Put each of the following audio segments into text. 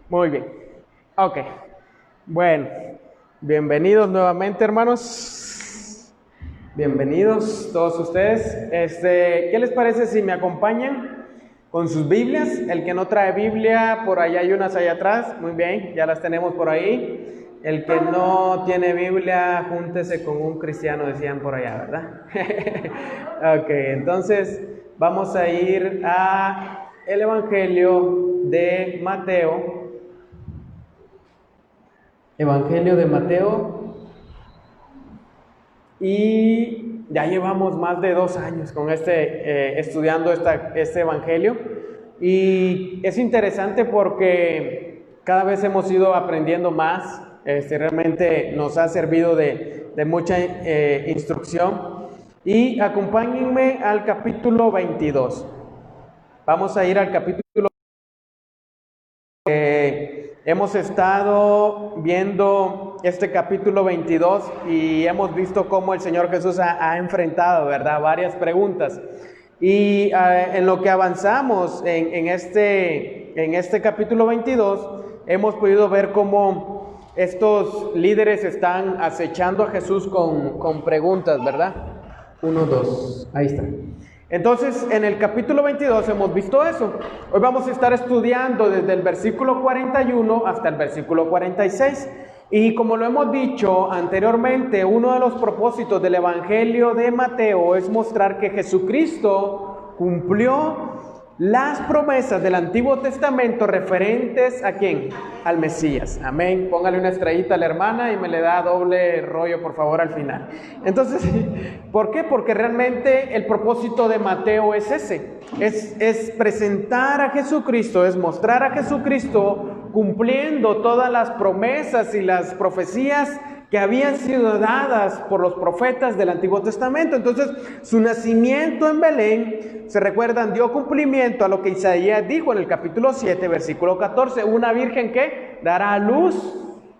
Muy bien. Ok. Bueno, bienvenidos nuevamente, hermanos. Bienvenidos todos ustedes. ¿Qué les parece si me acompañan con sus Biblias? El que no trae Biblia, por allá hay unas allá atrás. Muy bien, ya las tenemos por ahí. El que no tiene Biblia, júntese con un cristiano, decían por allá, ¿verdad? Ok, entonces vamos a ir a el Evangelio de Mateo. Evangelio de Mateo. Y ya llevamos más de 2 años con estudiando este Evangelio. Y es interesante porque cada vez hemos ido aprendiendo más. Realmente nos ha servido de mucha instrucción. Y acompáñenme al capítulo 22. Vamos a ir al capítulo. Hemos estado viendo este capítulo 22 y hemos visto cómo el Señor Jesús ha enfrentado, ¿verdad?, varias preguntas. Y en lo que avanzamos en este capítulo 22, hemos podido ver cómo estos líderes están acechando a Jesús con preguntas, ¿verdad? 1, 2, ahí está. Entonces, en el capítulo 22 hemos visto eso. Hoy vamos a estar estudiando desde el versículo 41 hasta el versículo 46. Y como lo hemos dicho anteriormente, uno de los propósitos del Evangelio de Mateo es mostrar que Jesucristo cumplió las promesas del Antiguo Testamento referentes ¿a quién? Al Mesías. Amén. Póngale una estrellita a la hermana y me le da doble rollo, por favor, al final. Entonces, ¿por qué? Porque realmente el propósito de Mateo es ese. Es presentar a Jesucristo, es mostrar a Jesucristo cumpliendo todas las promesas y las profecías que habían sido dadas por los profetas del Antiguo Testamento. Entonces, su nacimiento en Belén, se recuerdan, dio cumplimiento a lo que Isaías dijo en el capítulo 7, versículo 14, una virgen que dará a luz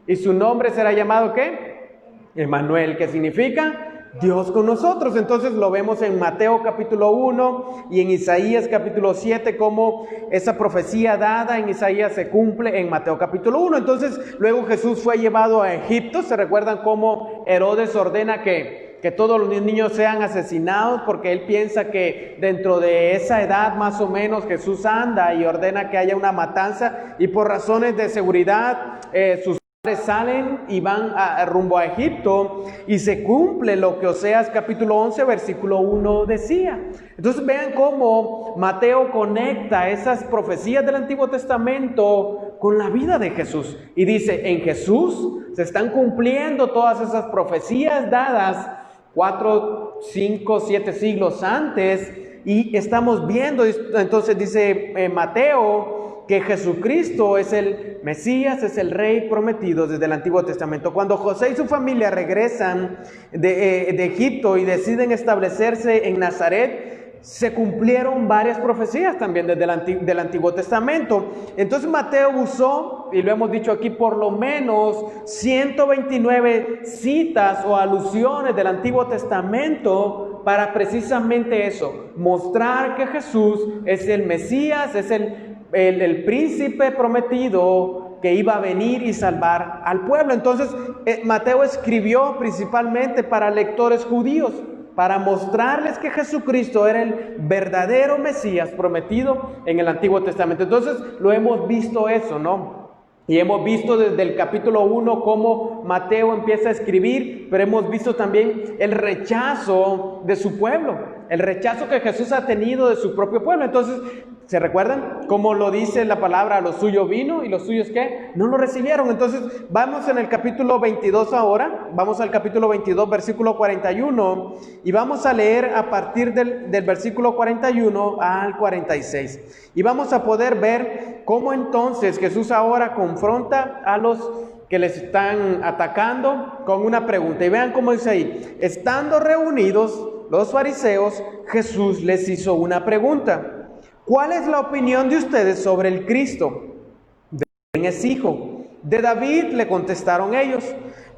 y su nombre será llamado ¿qué? Emmanuel, que significa Dios con nosotros. Entonces lo vemos en Mateo capítulo 1 y en Isaías capítulo 7, como esa profecía dada en Isaías se cumple en Mateo capítulo 1. Entonces luego Jesús fue llevado a Egipto. ¿Se recuerdan cómo Herodes ordena que todos los niños sean asesinados? Porque él piensa que dentro de esa edad más o menos Jesús anda y ordena que haya una matanza, y por razones de seguridad sus salen y van rumbo a Egipto, y se cumple lo que Oseas capítulo 11 versículo 1 decía. Entonces vean cómo Mateo conecta esas profecías del Antiguo Testamento con la vida de Jesús, y dice, en Jesús se están cumpliendo todas esas profecías dadas 4, 5, 7 siglos antes, y estamos viendo. Entonces dice Mateo que Jesucristo es el Mesías, es el Rey prometido desde el Antiguo Testamento. Cuando José y su familia regresan de Egipto y deciden establecerse en Nazaret, se cumplieron varias profecías también desde del Antiguo Testamento. Entonces Mateo usó, y lo hemos dicho aquí, por lo menos 129 citas o alusiones del Antiguo Testamento para precisamente eso, mostrar que Jesús es el Mesías, es el príncipe prometido que iba a venir y salvar al pueblo. Entonces Mateo escribió principalmente para lectores judíos, para mostrarles que Jesucristo era el verdadero Mesías prometido en el Antiguo Testamento. Entonces lo hemos visto eso, ¿no? Y hemos visto desde el capítulo 1 cómo Mateo empieza a escribir, pero hemos visto también el rechazo de su pueblo, el rechazo que Jesús ha tenido de su propio pueblo. Entonces, ¿se recuerdan cómo lo dice la palabra? A lo suyo vino y los suyos ¿qué? No lo recibieron. Entonces vamos en el capítulo 22 ahora, vamos al capítulo 22 versículo 41 y vamos a leer a partir del versículo 41 al 46, y vamos a poder ver cómo entonces Jesús ahora confronta a los que les están atacando con una pregunta. Y vean cómo dice ahí: estando reunidos los fariseos, Jesús les hizo una pregunta: ¿cuál es la opinión de ustedes sobre el Cristo? ¿De quién es hijo? De David, le contestaron ellos.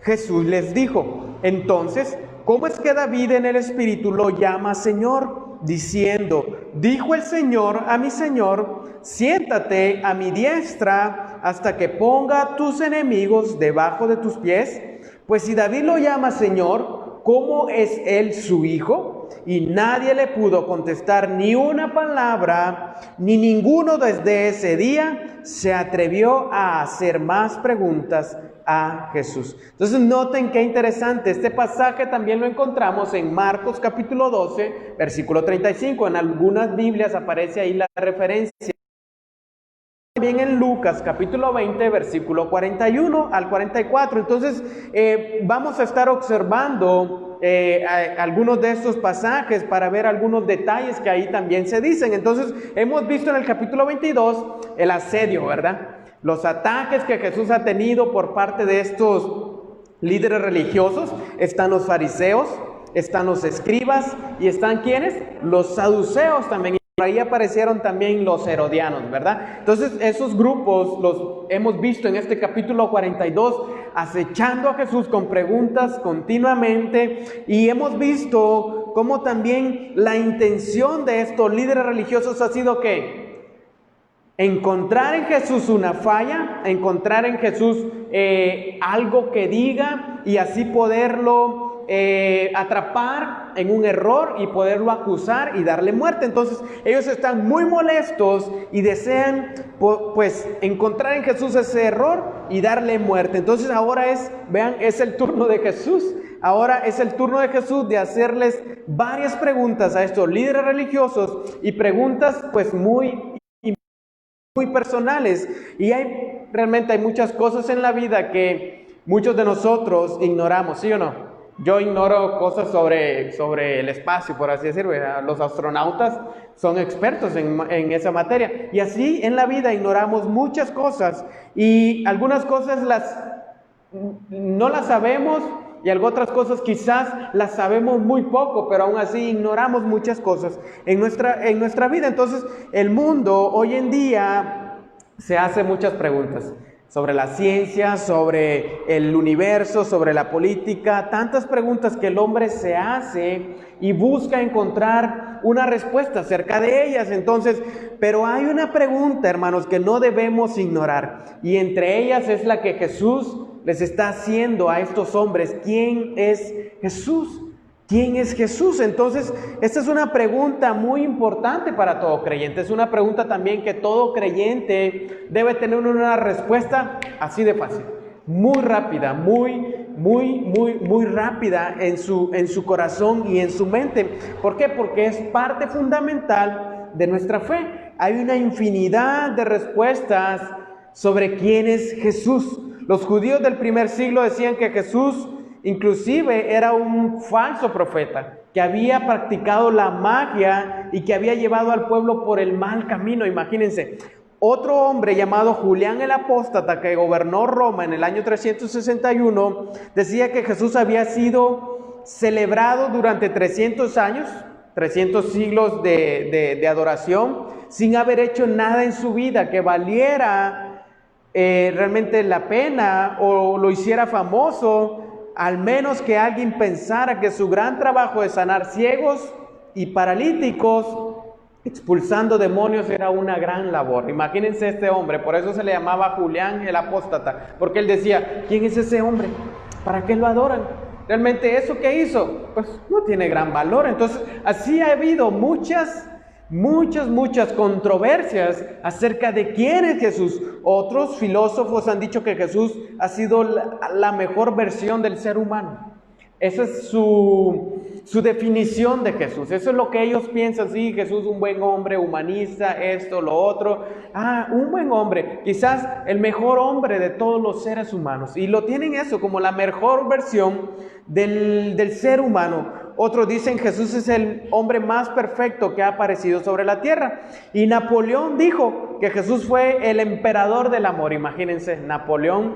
Jesús les dijo: entonces, ¿cómo es que David en el Espíritu lo llama Señor? Diciendo, dijo el Señor a mi Señor, siéntate a mi diestra hasta que ponga tus enemigos debajo de tus pies. Pues si David lo llama Señor, ¿cómo es él su hijo? Y nadie le pudo contestar ni una palabra, ni ninguno desde ese día se atrevió a hacer más preguntas a Jesús. Entonces noten qué interesante, este pasaje también lo encontramos en Marcos capítulo 12, versículo 35. En algunas Biblias aparece ahí la referencia. También en Lucas capítulo 20, versículo 41 al 44. Entonces vamos a estar observando algunos de estos pasajes para ver algunos detalles que ahí también se dicen. Entonces hemos visto en el capítulo 22 el asedio, ¿verdad? Los ataques que Jesús ha tenido por parte de estos líderes religiosos. Están los fariseos, están los escribas y están ¿quiénes? Los saduceos también. Por ahí aparecieron también los herodianos, ¿verdad? Entonces esos grupos los hemos visto en este capítulo 42 acechando a Jesús con preguntas continuamente, y hemos visto cómo también la intención de estos líderes religiosos ha sido que encontrar en Jesús una falla, encontrar en Jesús algo que diga y así poderlo atrapar en un error y poderlo acusar y darle muerte. Entonces ellos están muy molestos y desean pues encontrar en Jesús ese error y darle muerte. Entonces ahora es el turno de Jesús. Ahora es el turno de Jesús de hacerles varias preguntas a estos líderes religiosos, y preguntas pues muy personales. Y realmente hay muchas cosas en la vida que muchos de nosotros ignoramos, ¿sí o no? Yo ignoro cosas sobre el espacio, por así decirlo. Los astronautas son expertos en esa materia. Y así en la vida ignoramos muchas cosas, y algunas cosas no las sabemos, y otras cosas quizás las sabemos muy poco, pero aún así ignoramos muchas cosas en nuestra vida. Entonces el mundo hoy en día se hace muchas preguntas sobre la ciencia, sobre el universo, sobre la política, tantas preguntas que el hombre se hace y busca encontrar una respuesta acerca de ellas. Entonces, pero hay una pregunta, hermanos, que no debemos ignorar, y entre ellas es la que Jesús les está haciendo a estos hombres. ¿Quién es Jesús? ¿Quién es Jesús? Entonces, esta es una pregunta muy importante para todo creyente. Es una pregunta también que todo creyente debe tener una respuesta así de fácil, muy rápida, muy rápida en su corazón y en su mente. ¿Por qué? Porque es parte fundamental de nuestra fe. Hay una infinidad de respuestas sobre quién es Jesús. Los judíos del primer siglo decían que Jesús inclusive era un falso profeta, que había practicado la magia y que había llevado al pueblo por el mal camino. Imagínense, otro hombre llamado Julián el Apóstata, que gobernó Roma en el año 361, decía que Jesús había sido celebrado durante 300 años, 300 siglos de adoración, sin haber hecho nada en su vida que valiera realmente la pena o lo hiciera famoso, al menos que alguien pensara que su gran trabajo de sanar ciegos y paralíticos, expulsando demonios, era una gran labor. Imagínense este hombre, por eso se le llamaba Julián el Apóstata, porque él decía, ¿quién es ese hombre? ¿Para qué lo adoran? Realmente eso que hizo, pues no tiene gran valor. Entonces, así ha habido muchas controversias acerca de quién es Jesús. Otros filósofos han dicho que Jesús ha sido la mejor versión del ser humano. Esa es su definición de Jesús. Eso es lo que ellos piensan. Sí, Jesús un buen hombre, humanista, esto, lo otro. Un buen hombre, quizás el mejor hombre de todos los seres humanos. Y lo tienen eso como la mejor versión del ser humano. Otros dicen Jesús es el hombre más perfecto que ha aparecido sobre la tierra. Y Napoleón dijo que Jesús fue el emperador del amor. Imagínense, Napoleón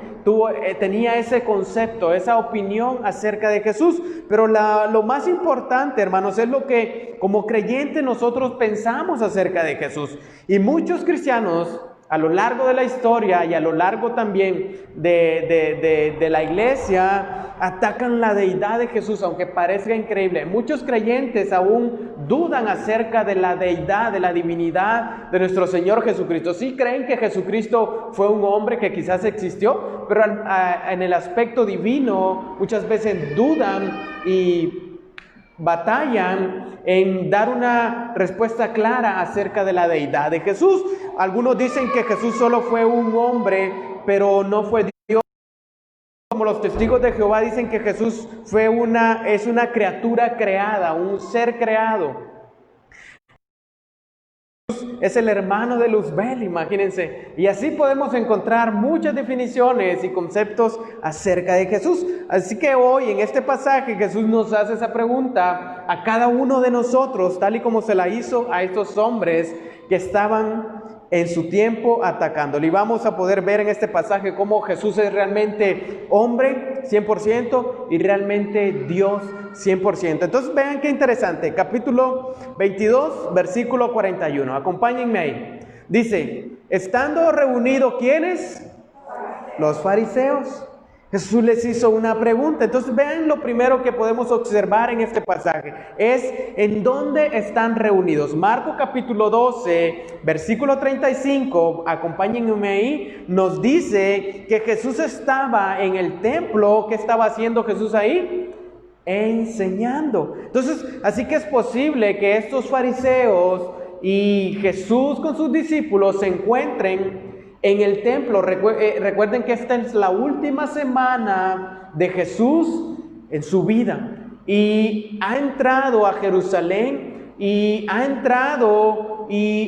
tenía ese concepto, esa opinión acerca de Jesús. Pero lo más importante, hermanos, es lo que como creyentes nosotros pensamos acerca de Jesús. Y muchos cristianos A lo largo de la historia y a lo largo también de la iglesia, atacan la deidad de Jesús, aunque parezca increíble. Muchos creyentes aún dudan acerca de la deidad, de la divinidad de nuestro Señor Jesucristo. Sí creen que Jesucristo fue un hombre que quizás existió, pero en el aspecto divino muchas veces dudan y batallan en dar una respuesta clara acerca de la deidad de Jesús. Algunos dicen que Jesús solo fue un hombre, pero no fue Dios. Como los testigos de Jehová dicen que Jesús es una criatura creada, un ser creado. Es el hermano de Luzbel, imagínense. Y así podemos encontrar muchas definiciones y conceptos acerca de Jesús. Así que hoy en este pasaje Jesús nos hace esa pregunta a cada uno de nosotros, tal y como se la hizo a estos hombres que estaban en su tiempo atacándole. Y vamos a poder ver en este pasaje cómo Jesús es realmente hombre 100% y realmente Dios 100%. Entonces vean qué interesante. Capítulo 22, versículo 41. Acompáñenme ahí. Dice, estando reunidos, ¿quiénes? Los fariseos. Jesús les hizo una pregunta. Entonces vean lo primero que podemos observar en este pasaje. Es en dónde están reunidos. Marcos capítulo 12, versículo 35, acompáñenme ahí, nos dice que Jesús estaba en el templo. ¿Qué estaba haciendo Jesús ahí? Enseñando. Entonces, así que es posible que estos fariseos y Jesús con sus discípulos se encuentren en el templo. Recuerden que esta es la última semana de Jesús en su vida. Y ha entrado a Jerusalén y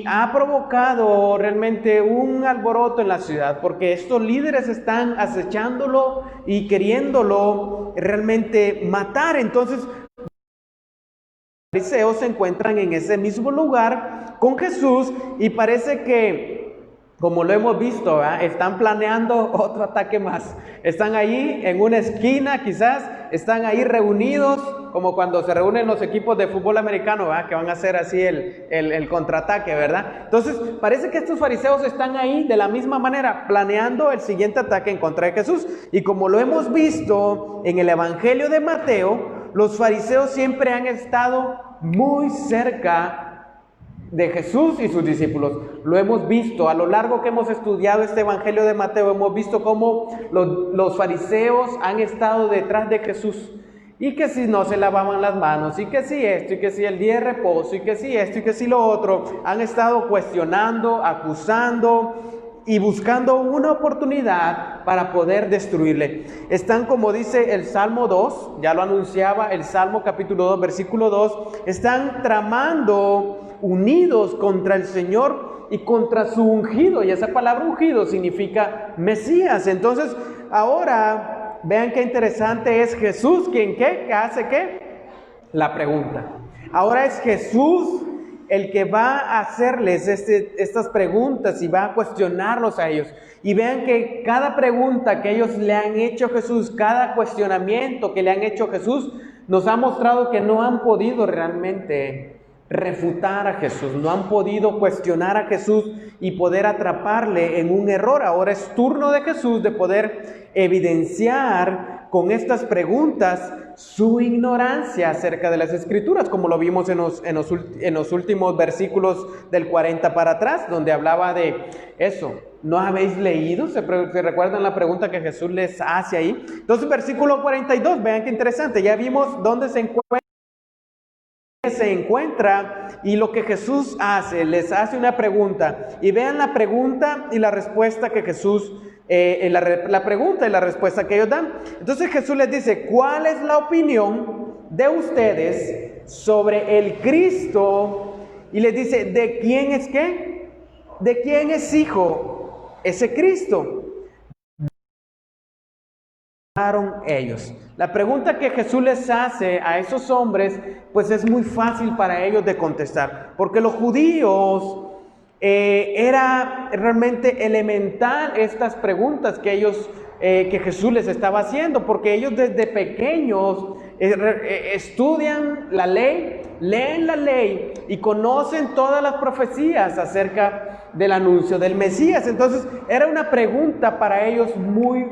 ha provocado realmente un alboroto en la ciudad, porque estos líderes están acechándolo y queriéndolo realmente matar. Entonces, los fariseos se encuentran en ese mismo lugar con Jesús y parece que, como lo hemos visto, están planeando otro ataque más. Están ahí en una esquina, quizás están ahí reunidos, como cuando se reúnen los equipos de fútbol americano, que van a hacer así el contraataque, ¿verdad? Entonces, parece que estos fariseos están ahí de la misma manera, planeando el siguiente ataque en contra de Jesús. Y como lo hemos visto en el Evangelio de Mateo, los fariseos siempre han estado muy cerca de Jesús y sus discípulos. Lo hemos visto a lo largo que hemos estudiado este Evangelio de Mateo. Hemos visto cómo los fariseos han estado detrás de Jesús, y que si no se lavaban las manos, y que si esto, y que si el día de reposo, y que si esto, y que si lo otro. Han estado cuestionando, acusando y buscando una oportunidad para poder destruirle. Están, como dice el Salmo 2, ya lo anunciaba el Salmo capítulo 2, versículo 2, están tramando unidos contra el Señor y contra su ungido. Y esa palabra ungido significa Mesías. Entonces, ahora, vean qué interesante, es Jesús quien hace ¿qué? La pregunta. Ahora es Jesús el que va a hacerles estas preguntas y va a cuestionarlos a ellos. Y vean que cada pregunta que ellos le han hecho a Jesús, cada cuestionamiento que le han hecho a Jesús, nos ha mostrado que no han podido realmente refutar a Jesús, no han podido cuestionar a Jesús y poder atraparle en un error. Ahora es turno de Jesús de poder evidenciar con estas preguntas su ignorancia acerca de las Escrituras, como lo vimos en los últimos versículos del 40 para atrás, donde hablaba de eso. ¿No habéis leído? ¿Se recuerdan la pregunta que Jesús les hace ahí? Entonces, versículo 42, vean qué interesante, ya vimos dónde se encuentra y lo que Jesús hace, les hace una pregunta, y vean la pregunta y la respuesta que Jesús, la pregunta y la respuesta que ellos dan. Entonces Jesús les dice, ¿cuál es la opinión de ustedes sobre el Cristo? Y les dice, ¿de quién es qué? ¿De quién es hijo ese Cristo? Ellos. La pregunta que Jesús les hace a esos hombres, pues es muy fácil para ellos de contestar, porque los judíos era realmente elemental estas preguntas que ellos que Jesús les estaba haciendo, porque ellos desde pequeños estudian la ley, leen la ley y conocen todas las profecías acerca del anuncio del Mesías. Entonces era una pregunta para ellos muy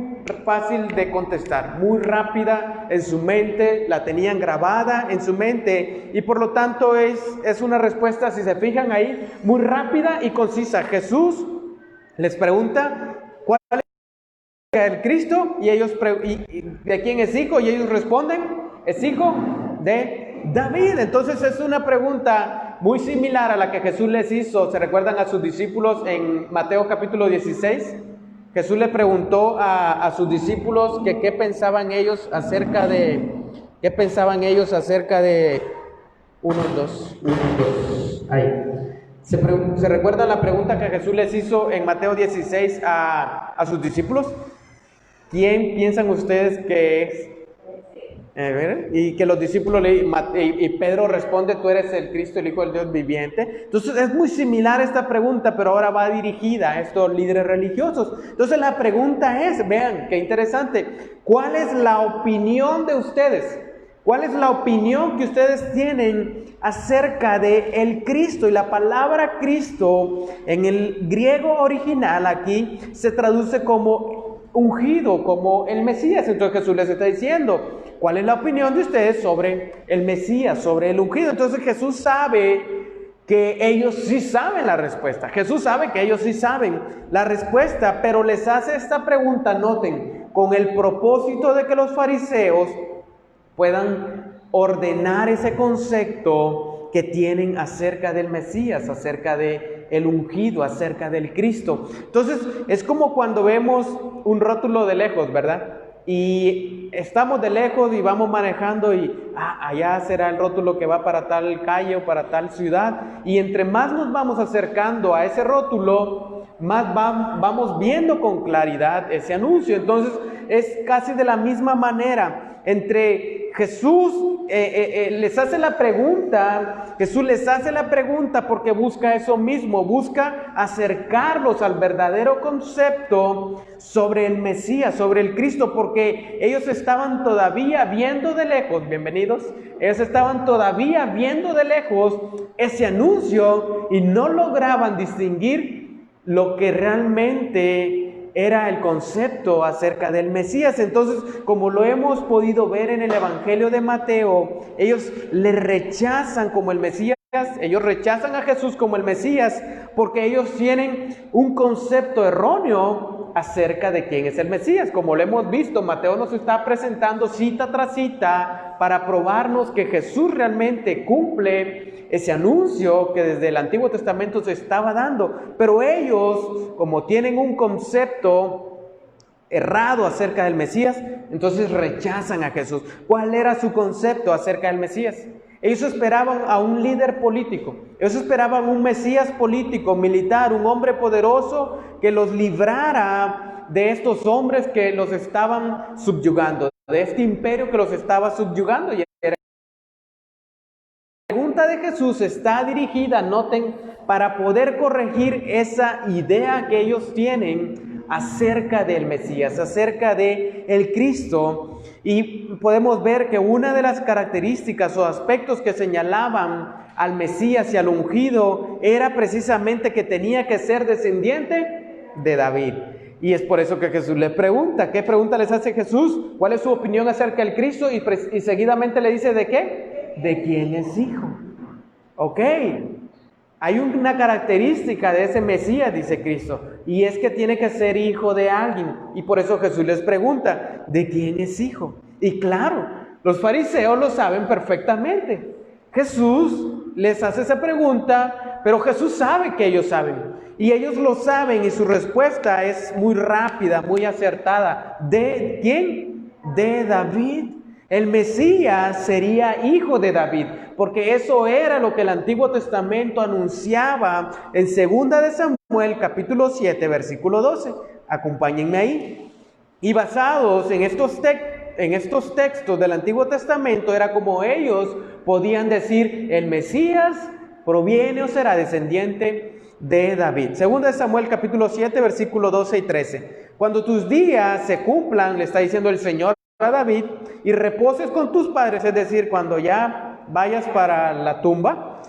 fácil de contestar, muy rápida en su mente, la tenían grabada en su mente, y por lo tanto es una respuesta, si se fijan ahí, muy rápida y concisa. Jesús les pregunta ¿cuál es el Cristo? Y ellos ¿de quién es hijo? Y ellos responden: es hijo de David. Entonces es una pregunta muy similar a la que Jesús les hizo. ¿Se recuerdan a sus discípulos en Mateo capítulo 16? Jesús le preguntó a sus discípulos que qué pensaban ellos acerca de ahí. ¿Se recuerdan la pregunta que Jesús les hizo en Mateo 16 a sus discípulos? ¿Quién piensan ustedes que es? Y que los discípulos y Pedro responde: tú eres el Cristo, el Hijo del Dios viviente. Entonces es muy similar esta pregunta, pero ahora va dirigida a estos líderes religiosos. Entonces la pregunta es, vean qué interesante, ¿cuál es la opinión de ustedes? ¿Cuál es la opinión que ustedes tienen acerca de el Cristo? Y la palabra Cristo en el griego original aquí se traduce como ungido, como el Mesías. Entonces Jesús les está diciendo: ¿cuál es la opinión de ustedes sobre el Mesías, sobre el ungido? Entonces Jesús sabe que ellos sí saben la respuesta. Jesús sabe que ellos sí saben la respuesta, pero les hace esta pregunta, noten, con el propósito de que los fariseos puedan ordenar ese concepto que tienen acerca del Mesías, acerca de el ungido, acerca del Cristo. Entonces es como cuando vemos un rótulo de lejos, ¿verdad? Y estamos de lejos y vamos manejando y allá será el rótulo que va para tal calle o para tal ciudad, y entre más nos vamos acercando a ese rótulo, más vamos viendo con claridad ese anuncio. Entonces es casi de la misma manera. Entre Jesús les hace la pregunta, Jesús les hace la pregunta porque busca eso mismo, busca acercarlos al verdadero concepto sobre el Mesías, sobre el Cristo, porque ellos estaban todavía viendo de lejos, bienvenidos, ellos estaban todavía viendo de lejos ese anuncio y no lograban distinguir lo que realmente era el concepto acerca del Mesías. Entonces, como lo hemos podido ver en el Evangelio de Mateo, ellos le rechazan como el Mesías, ellos rechazan a Jesús como el Mesías, porque ellos tienen un concepto erróneo acerca de quién es el Mesías. Como lo hemos visto, Mateo nos está presentando cita tras cita para probarnos que Jesús realmente cumple ese anuncio que desde el Antiguo Testamento se estaba dando. Pero ellos, como tienen un concepto errado acerca del Mesías, entonces rechazan a Jesús. ¿Cuál era su concepto acerca del Mesías? Ellos esperaban a un líder político, ellos esperaban un Mesías político, militar, un hombre poderoso que los librara de estos hombres que los estaban subyugando, de este imperio que los estaba subyugando. Y la pregunta de Jesús está dirigida, noten, para poder corregir esa idea que ellos tienen acerca del Mesías, acerca de el Cristo. Y podemos ver que una de las características o aspectos que señalaban al Mesías y al ungido era precisamente que tenía que ser descendiente de David. Y es por eso que Jesús les pregunta. ¿Qué pregunta les hace Jesús? ¿Cuál es su opinión acerca del Cristo? Y seguidamente le dice, ¿de qué? ¿De quién es hijo? Ok. Hay una característica de ese Mesías, dice Cristo, y es que tiene que ser hijo de alguien. Y por eso Jesús les pregunta, ¿de quién es hijo? Y claro, los fariseos lo saben perfectamente. Jesús les hace esa pregunta, pero Jesús sabe que ellos saben. Y ellos lo saben y su respuesta es muy rápida, muy acertada. ¿De quién? De David. El Mesías sería hijo de David, porque eso era lo que el Antiguo Testamento anunciaba en 2 de Samuel, capítulo 7, versículo 12. Acompáñenme ahí. Y basados en estos textos del Antiguo Testamento, era como ellos podían decir, el Mesías proviene o será descendiente de David. 2 de Samuel, capítulo 7, versículo 12 y 13. Cuando tus días se cumplan, le está diciendo el Señor a David, y reposes con tus padres, es decir, cuando ya vayas para la tumba,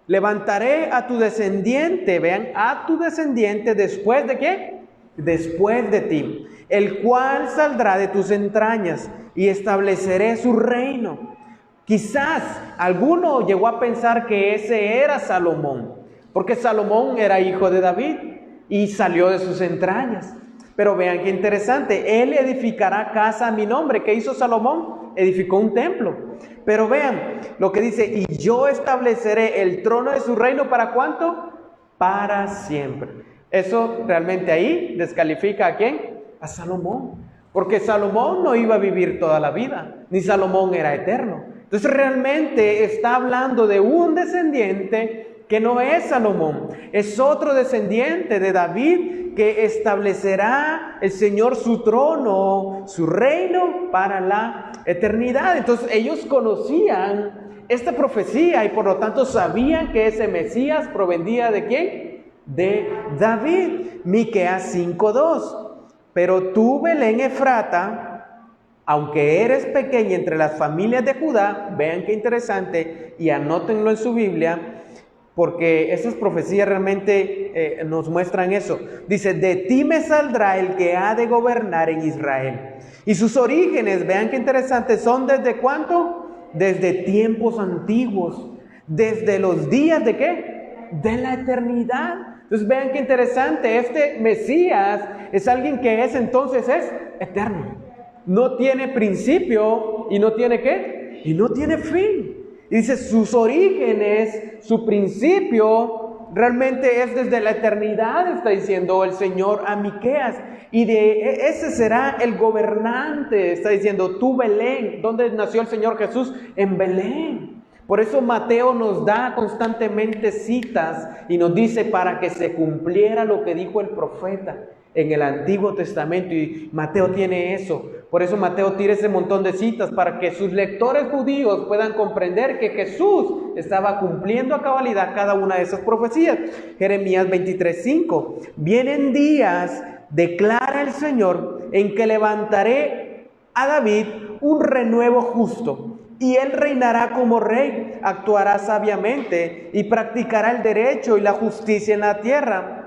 levantaré a tu descendiente, vean, a tu descendiente después de ¿qué? Después de ti, el cual saldrá de tus entrañas y estableceré su reino. Quizás alguno llegó a pensar que ese era Salomón, porque Salomón era hijo de David y salió de sus entrañas. Pero vean qué interesante, él edificará casa a mi nombre. ¿Qué hizo Salomón? Edificó un templo. Pero vean lo que dice, y yo estableceré el trono de su reino, ¿para cuánto? Para siempre. Eso realmente ahí descalifica ¿a quién? A Salomón. Porque Salomón no iba a vivir toda la vida, ni Salomón era eterno. Entonces realmente está hablando de un descendiente que no es Salomón, es otro descendiente de David que establecerá el Señor su trono, su reino para la eternidad. Entonces ellos conocían esta profecía y por lo tanto sabían que ese Mesías provenía ¿de quién? De David. Miqueas 5:2. Pero tú, Belén Efrata, aunque eres pequeña entre las familias de Judá, vean qué interesante y anótenlo en su Biblia, porque esas profecías realmente nos muestran eso. Dice, de ti me saldrá el que ha de gobernar en Israel. Y sus orígenes, vean qué interesante, son ¿desde cuánto? Desde tiempos antiguos, desde los días ¿de qué? De la eternidad. Entonces vean qué interesante, este Mesías es alguien que es eterno. No tiene principio y no tiene ¿qué? Y no tiene fin. Y dice, sus orígenes, su principio, realmente es desde la eternidad, está diciendo el Señor a Miqueas. Y de ese será el gobernante, está diciendo, tú Belén. ¿Dónde nació el Señor Jesús? En Belén. Por eso Mateo nos da constantemente citas y nos dice para que se cumpliera lo que dijo el profeta en el Antiguo Testamento. Y Mateo tiene eso. Por eso Mateo tira ese montón de citas para que sus lectores judíos puedan comprender que Jesús estaba cumpliendo a cabalidad cada una de esas profecías. Jeremías 23:5. Vienen días, declara el Señor, en que levantaré a David un renuevo justo. Y él reinará como rey, actuará sabiamente y practicará el derecho y la justicia en la tierra.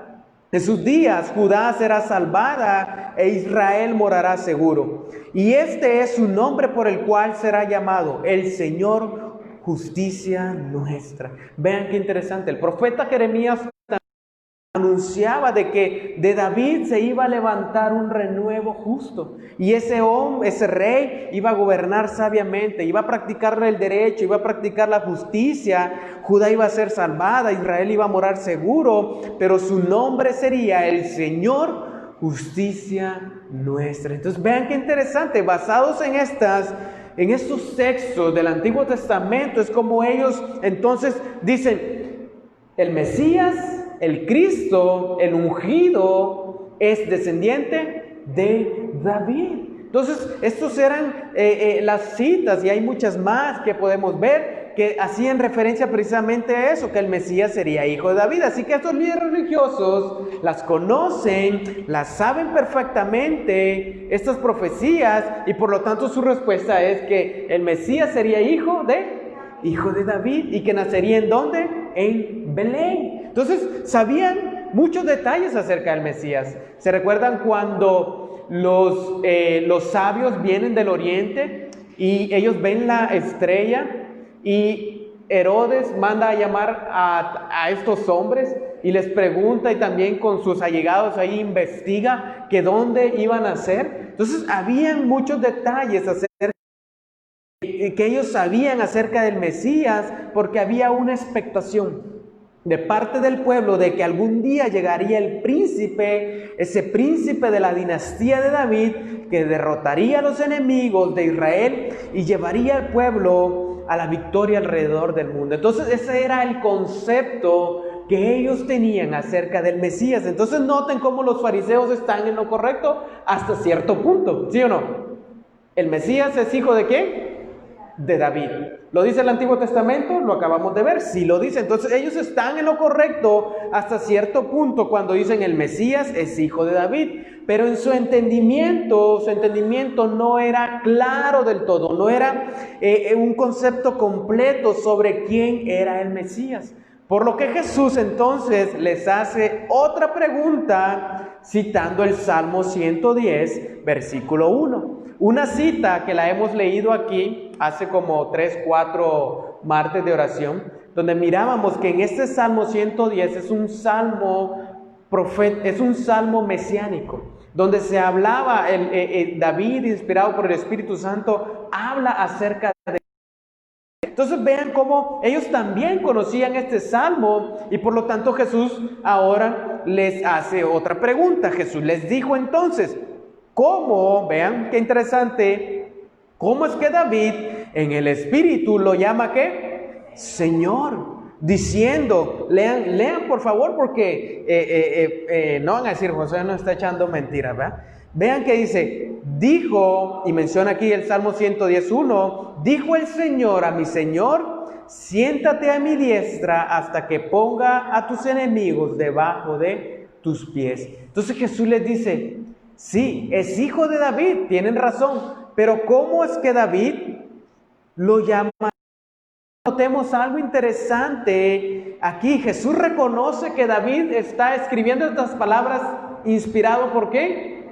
En sus días Judá será salvada e Israel morará seguro. Y este es su nombre por el cual será llamado el Señor, justicia nuestra. Vean qué interesante. El profeta Jeremías anunciaba de que de David se iba a levantar un renuevo justo. Y ese hombre, ese rey, iba a gobernar sabiamente, iba a practicar el derecho, iba a practicar la justicia. Judá iba a ser salvada, Israel iba a morar seguro, pero su nombre sería el Señor, justicia nuestra. Entonces vean qué interesante, basados en estos textos del Antiguo Testamento, es como ellos entonces dicen, el Mesías, el Cristo, el ungido, es descendiente de David. Entonces, estos eran las citas, y hay muchas más que podemos ver que hacían referencia precisamente a eso, que el Mesías sería hijo de David. Así que estos líderes religiosos las conocen, las saben perfectamente, estas profecías, y por lo tanto su respuesta es que el Mesías sería hijo de David, y que nacería ¿en dónde? En Belén. Entonces, sabían muchos detalles acerca del Mesías. ¿Se recuerdan cuando los sabios vienen del oriente y ellos ven la estrella y Herodes manda a llamar a estos hombres y les pregunta, y también con sus allegados ahí investiga que dónde iban a ser? Entonces, habían muchos detalles acerca que ellos sabían acerca del Mesías, porque había una expectación de parte del pueblo de que algún día llegaría el príncipe, ese príncipe de la dinastía de David, que derrotaría a los enemigos de Israel y llevaría al pueblo a la victoria alrededor del mundo. Entonces ese era el concepto que ellos tenían acerca del Mesías. Entonces noten cómo los fariseos están en lo correcto hasta cierto punto, ¿sí o no? ¿El Mesías es hijo de quién? de David. ¿Lo dice el Antiguo Testamento? Lo acabamos de ver. Sí lo dice. Entonces ellos están en lo correcto hasta cierto punto cuando dicen el Mesías es hijo de David. Pero en su entendimiento no era claro del todo. No era un concepto completo sobre quién era el Mesías. Por lo que Jesús entonces les hace otra pregunta citando el Salmo 110, versículo 1. Una cita que la hemos leído aquí hace como 3, 4 martes de oración, donde mirábamos que en este Salmo 110 es un salmo mesiánico, donde se hablaba, David, inspirado por el Espíritu Santo, habla acerca de... Entonces vean cómo ellos también conocían este salmo y por lo tanto Jesús ahora les hace otra pregunta. Jesús les dijo entonces, ¿cómo? Vean qué interesante. ¿Cómo es que David en el Espíritu lo llama qué? Señor. Diciendo, lean por favor porque no van a decir José no está echando mentiras, ¿verdad? Vean que dice, dijo, y menciona aquí el Salmo 110:1, dijo el Señor a mi Señor, siéntate a mi diestra hasta que ponga a tus enemigos debajo de tus pies. Entonces Jesús les dice, sí, es hijo de David, tienen razón, pero ¿cómo es que David lo llama? Notemos algo interesante aquí. Jesús reconoce que David está escribiendo estas palabras inspirado ¿por qué?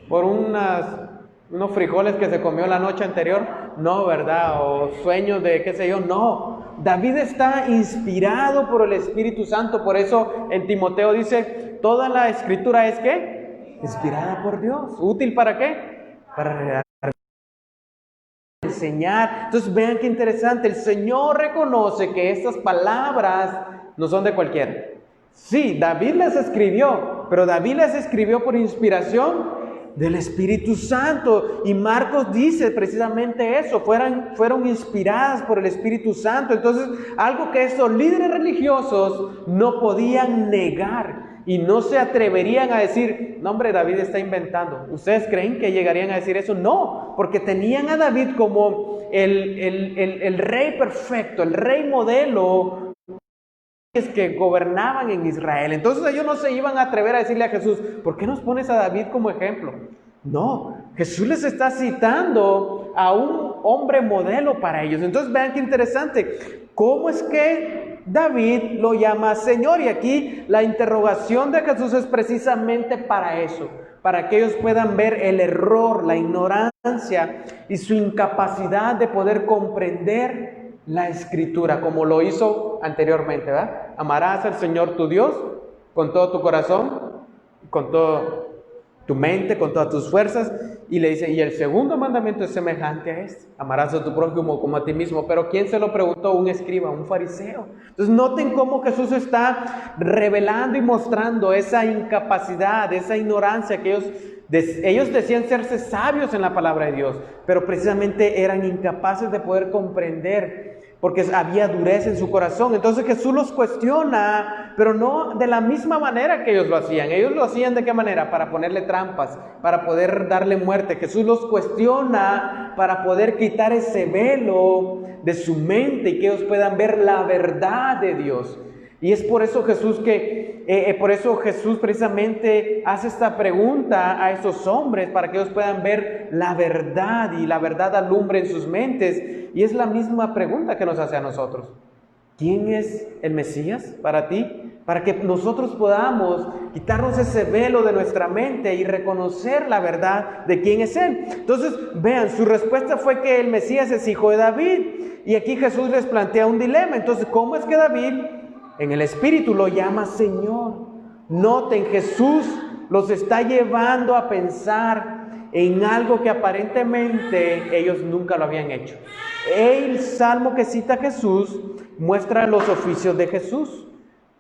Por unos frijoles que se comió la noche anterior. No, ¿verdad? O sueños de qué sé yo. No. David está inspirado por el Espíritu Santo. Por eso en Timoteo dice, toda la escritura es ¿qué? Inspirada por Dios. ¿Útil para qué? Para enseñar. Entonces vean qué interesante, el Señor reconoce que estas palabras no son de cualquiera. Sí, David las escribió, pero David las escribió por inspiración del Espíritu Santo, y Marcos dice precisamente eso, fueron inspiradas por el Espíritu Santo. Entonces algo que estos líderes religiosos no podían negar y no se atreverían a decir, no hombre, David está inventando. ¿Ustedes creen que llegarían a decir eso? No, porque tenían a David como el rey perfecto, el rey modelo que gobernaban en Israel. Entonces ellos no se iban a atrever a decirle a Jesús, ¿por qué nos pones a David como ejemplo? No, Jesús les está citando a un hombre modelo para ellos. Entonces vean qué interesante, ¿cómo es que David lo llama Señor? Y aquí la interrogación de Jesús es precisamente para eso, para que ellos puedan ver el error, la ignorancia y su incapacidad de poder comprender la Escritura, como lo hizo anteriormente, ¿verdad? Amarás al Señor tu Dios con todo tu corazón, con toda tu mente, con todas tus fuerzas. Y le dice, y el segundo mandamiento es semejante a este, amarás a tu prójimo como a ti mismo. Pero ¿quién se lo preguntó? Un escriba, un fariseo. Entonces noten cómo Jesús está revelando y mostrando esa incapacidad, esa ignorancia que ellos decían serse sabios en la palabra de Dios, pero precisamente eran incapaces de poder comprender, porque había dureza en su corazón. Entonces Jesús los cuestiona, pero no de la misma manera que ellos lo hacían. Ellos lo hacían ¿de qué manera? Para ponerle trampas, para poder darle muerte. Jesús los cuestiona para poder quitar ese velo de su mente y que ellos puedan ver la verdad de Dios. Y es por eso Jesús precisamente hace esta pregunta a estos hombres, para que ellos puedan ver la verdad y la verdad alumbre en sus mentes. Y es la misma pregunta que nos hace a nosotros. ¿Quién es el Mesías para ti? Para que nosotros podamos quitarnos ese velo de nuestra mente y reconocer la verdad de quién es Él. Entonces, vean, su respuesta fue que el Mesías es hijo de David. Y aquí Jesús les plantea un dilema. Entonces, ¿cómo es que David en el Espíritu lo llama Señor? Noten, Jesús los está llevando a pensar en algo que aparentemente ellos nunca lo habían hecho. El salmo que cita Jesús muestra los oficios de Jesús: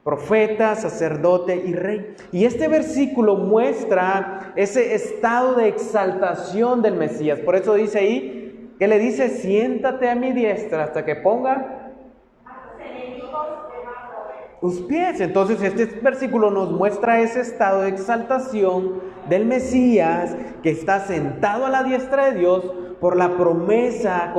profeta, sacerdote y rey. Y este versículo muestra ese estado de exaltación del Mesías. Por eso dice ahí, que le dice, siéntate a mi diestra hasta que ponga. tus pies. Entonces este versículo nos muestra ese estado de exaltación del Mesías que está sentado a la diestra de Dios con la promesa,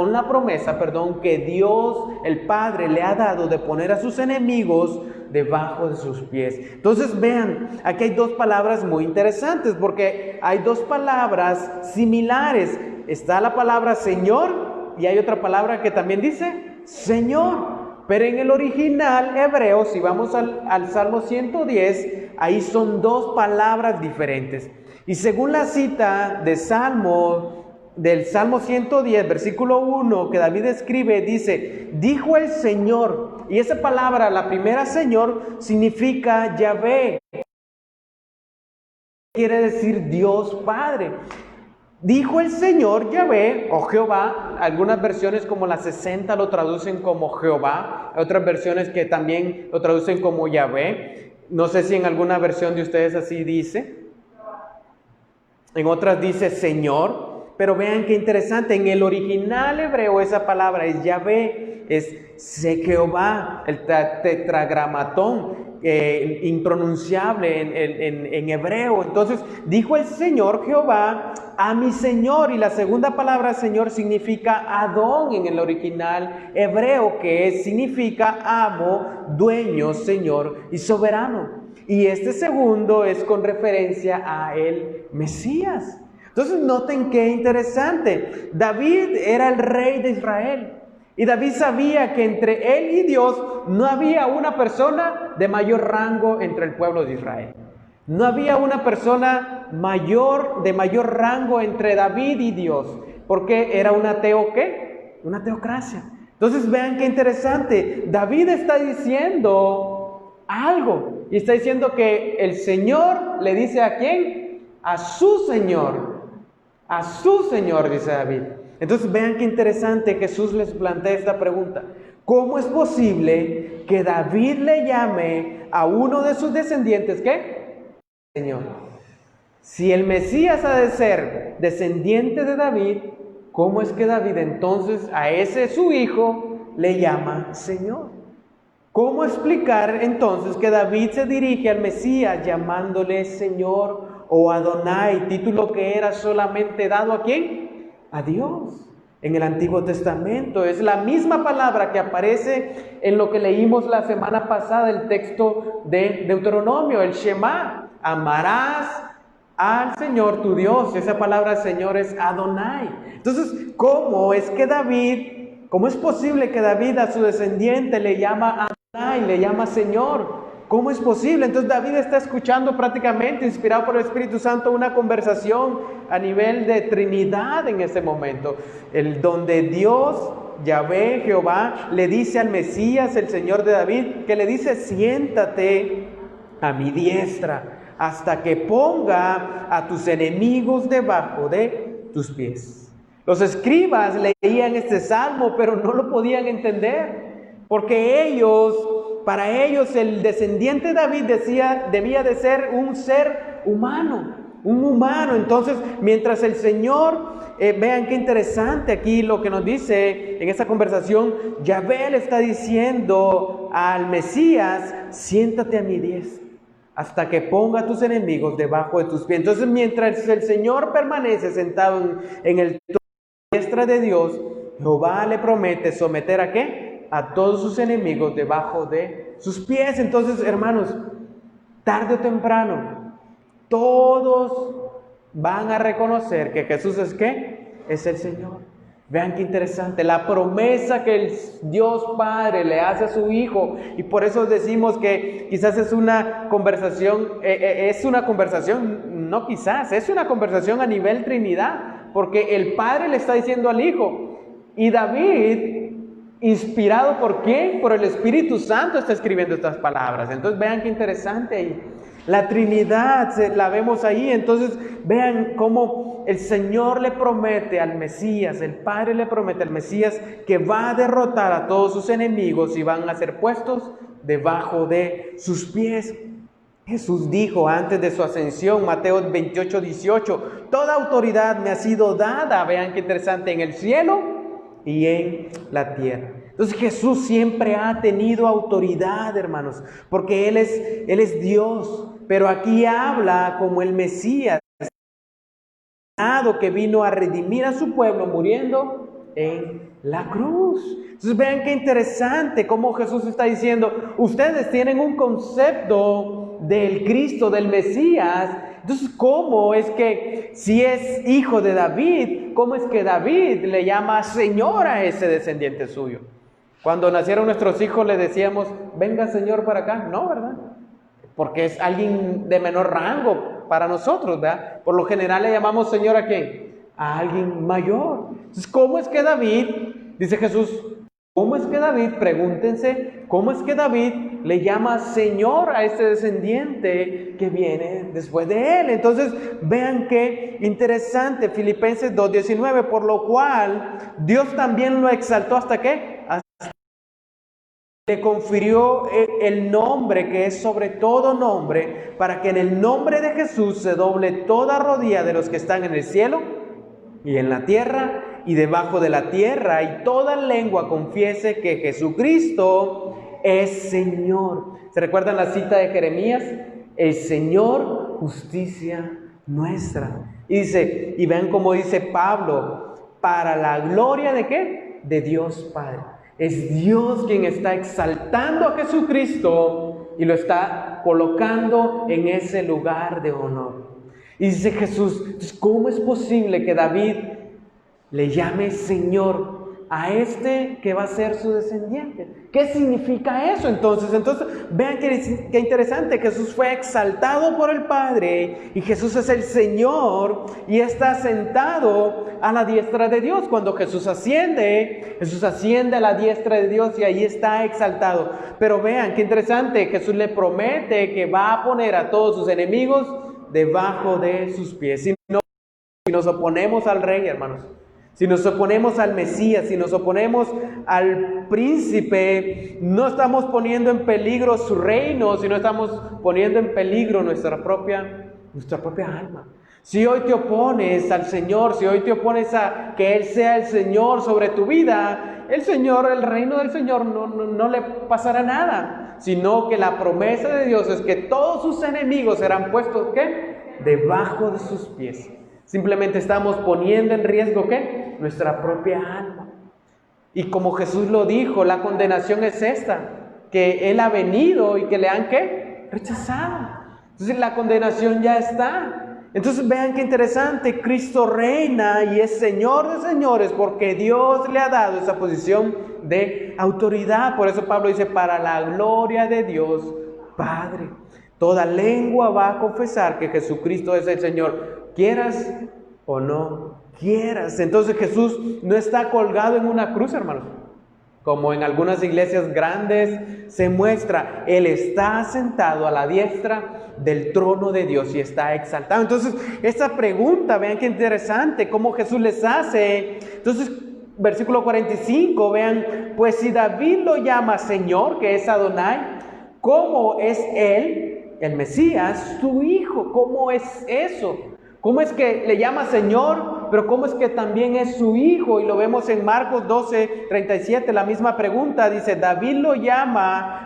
que Dios el Padre le ha dado de poner a sus enemigos debajo de sus pies. Entonces vean, aquí hay dos palabras muy interesantes, porque hay dos palabras similares. Está la palabra Señor y hay otra palabra que también dice Señor. Pero en el original hebreo, si vamos al Salmo 110, ahí son dos palabras diferentes. Y según la cita del Salmo 110, versículo 1, que David escribe, dice, dijo el Señor. Y esa palabra, la primera Señor, significa Yahvé. Quiere decir Dios Padre. Dijo el Señor Yahvé o Jehová. Algunas versiones como la 60 lo traducen como Jehová. Otras versiones que también lo traducen como Yahvé. No sé si en alguna versión de ustedes así dice. En otras dice Señor. Pero vean qué interesante. En el original hebreo esa palabra es Yahvé. Es Jehová. El tetragramatón. Impronunciable en hebreo. Entonces dijo el Señor Jehová a mi Señor, y la segunda palabra Señor significa Adón en el original hebreo, que significa amo, dueño, Señor y soberano. Y este segundo es con referencia a el Mesías. Entonces noten qué interesante. David era el rey de Israel. Y David sabía que entre él y Dios no había una persona de mayor rango entre el pueblo de Israel. No había una persona de mayor rango entre David y Dios, porque era una teocracia. Entonces vean qué interesante. David está diciendo algo, y está diciendo que el Señor le dice ¿a quién? A su Señor, dice David. Entonces vean qué interesante, Jesús les plantea esta pregunta. ¿Cómo es posible que David le llame a uno de sus descendientes, ¿qué? Señor. Si el Mesías ha de ser descendiente de David, ¿cómo es que David entonces a ese su hijo le llama Señor? ¿Cómo explicar entonces que David se dirige al Mesías llamándole Señor o Adonai, título que era solamente dado ¿a quién? A Dios. En el Antiguo Testamento es la misma palabra que aparece en lo que leímos la semana pasada, el texto de Deuteronomio, el Shema. Amarás al Señor tu Dios. Esa palabra Señor es Adonai. Entonces, ¿cómo es posible que David a su descendiente le llama Adonai, le llama Señor? ¿Cómo es posible? Entonces David está escuchando prácticamente, inspirado por el Espíritu Santo, una conversación a nivel de Trinidad en ese momento, donde Dios, Yahvé, Jehová, le dice al Mesías, el Señor de David, que le dice, siéntate a mi diestra, hasta que ponga a tus enemigos debajo de tus pies. Los escribas leían este salmo, pero no lo podían entender, porque para ellos el descendiente de David debía de ser un ser humano, un humano. Entonces, mientras el Señor, vean qué interesante aquí lo que nos dice en esta conversación, Yahvé le está diciendo al Mesías, siéntate a mi diestra, hasta que ponga a tus enemigos debajo de tus pies. Entonces, mientras el Señor permanece sentado en el diestra de Dios, Jehová le promete someter ¿a qué? A todos sus enemigos debajo de sus pies. Entonces, hermanos, tarde o temprano, todos van a reconocer que Jesús es ¿qué? Es el Señor. Vean qué interesante, la promesa que el Dios Padre le hace a su Hijo. Y por eso decimos que quizás es una conversación a nivel Trinidad, porque el Padre le está diciendo al Hijo, y David, ¿inspirado por quién? Por el Espíritu Santo está escribiendo estas palabras. Entonces vean qué interesante ahí. La Trinidad la vemos ahí. Entonces vean cómo el Señor le promete al Mesías, el Padre le promete al Mesías que va a derrotar a todos sus enemigos y van a ser puestos debajo de sus pies. Jesús dijo antes de su ascensión, Mateo 28, 18, toda autoridad me ha sido dada, vean qué interesante, en el cielo y en la tierra. Entonces Jesús siempre ha tenido autoridad, hermanos, porque Él es Dios, pero aquí habla como el Mesías, que vino a redimir a su pueblo muriendo en la cruz. Entonces vean qué interesante cómo Jesús está diciendo, ustedes tienen un concepto del Cristo, del Mesías. Entonces, ¿cómo es que si es hijo de David, cómo es que David le llama Señor a ese descendiente suyo? Cuando nacieron nuestros hijos le decíamos, venga Señor para acá. No, ¿verdad? Porque es alguien de menor rango para nosotros, ¿verdad? Por lo general le llamamos Señor ¿a quién? A alguien mayor. Entonces, ¿cómo es que David, dice Jesús, cómo es que David, pregúntense, cómo es que David le llama Señor a este descendiente que viene después de él? Entonces, vean qué interesante, Filipenses 2:19, por lo cual Dios también lo exaltó hasta qué? Le confirió el nombre que es sobre todo nombre, para que en el nombre de Jesús se doble toda rodilla de los que están en el cielo y en la tierra y debajo de la tierra, y toda lengua confiese que Jesucristo es Señor. ¿Se recuerdan la cita de Jeremías? El Señor, justicia nuestra. Y dice, y vean cómo dice Pablo, para la gloria de ¿qué? De Dios Padre. Es Dios quien está exaltando a Jesucristo y lo está colocando en ese lugar de honor. Y dice Jesús, ¿cómo es posible que David le llame Señor a este que va a ser su descendiente? ¿Qué significa eso entonces? Entonces, vean qué interesante. Jesús fue exaltado por el Padre y Jesús es el Señor y está sentado a la diestra de Dios. Cuando Jesús asciende a la diestra de Dios y ahí está exaltado. Pero vean qué interesante. Jesús le promete que va a poner a todos sus enemigos debajo de sus pies. Si nos oponemos al Rey, hermanos, si nos oponemos al Mesías, si nos oponemos al príncipe, no estamos poniendo en peligro su reino, sino estamos poniendo en peligro nuestra propia alma. Si hoy te opones al Señor, si hoy te opones a que Él sea el Señor sobre tu vida, el reino del Señor no le pasará nada, sino que la promesa de Dios es que todos sus enemigos serán puestos, ¿qué? Debajo de sus pies. Simplemente estamos poniendo en riesgo, ¿qué? Nuestra propia alma. Y como Jesús lo dijo, la condenación es esta, que Él ha venido y que le han, ¿qué? Rechazado. Entonces la condenación ya está. Entonces vean qué interesante, Cristo reina y es Señor de señores porque Dios le ha dado esa posición de autoridad. Por eso Pablo dice, para la gloria de Dios Padre. Toda lengua va a confesar que Jesucristo es el Señor, quieras o no quieras. Entonces Jesús no está colgado en una cruz, hermanos, como en algunas iglesias grandes se muestra. Él está sentado a la diestra del trono de Dios y está exaltado. Entonces, esta pregunta, vean qué interesante, cómo Jesús les hace. Entonces, versículo 45, vean, pues si David lo llama Señor, que es Adonai, ¿cómo es Él, el Mesías, su hijo? ¿Cómo es eso? ¿Cómo es que le llama Señor, pero cómo es que también es su hijo? Y lo vemos en Marcos 12:37, la misma pregunta. Dice, David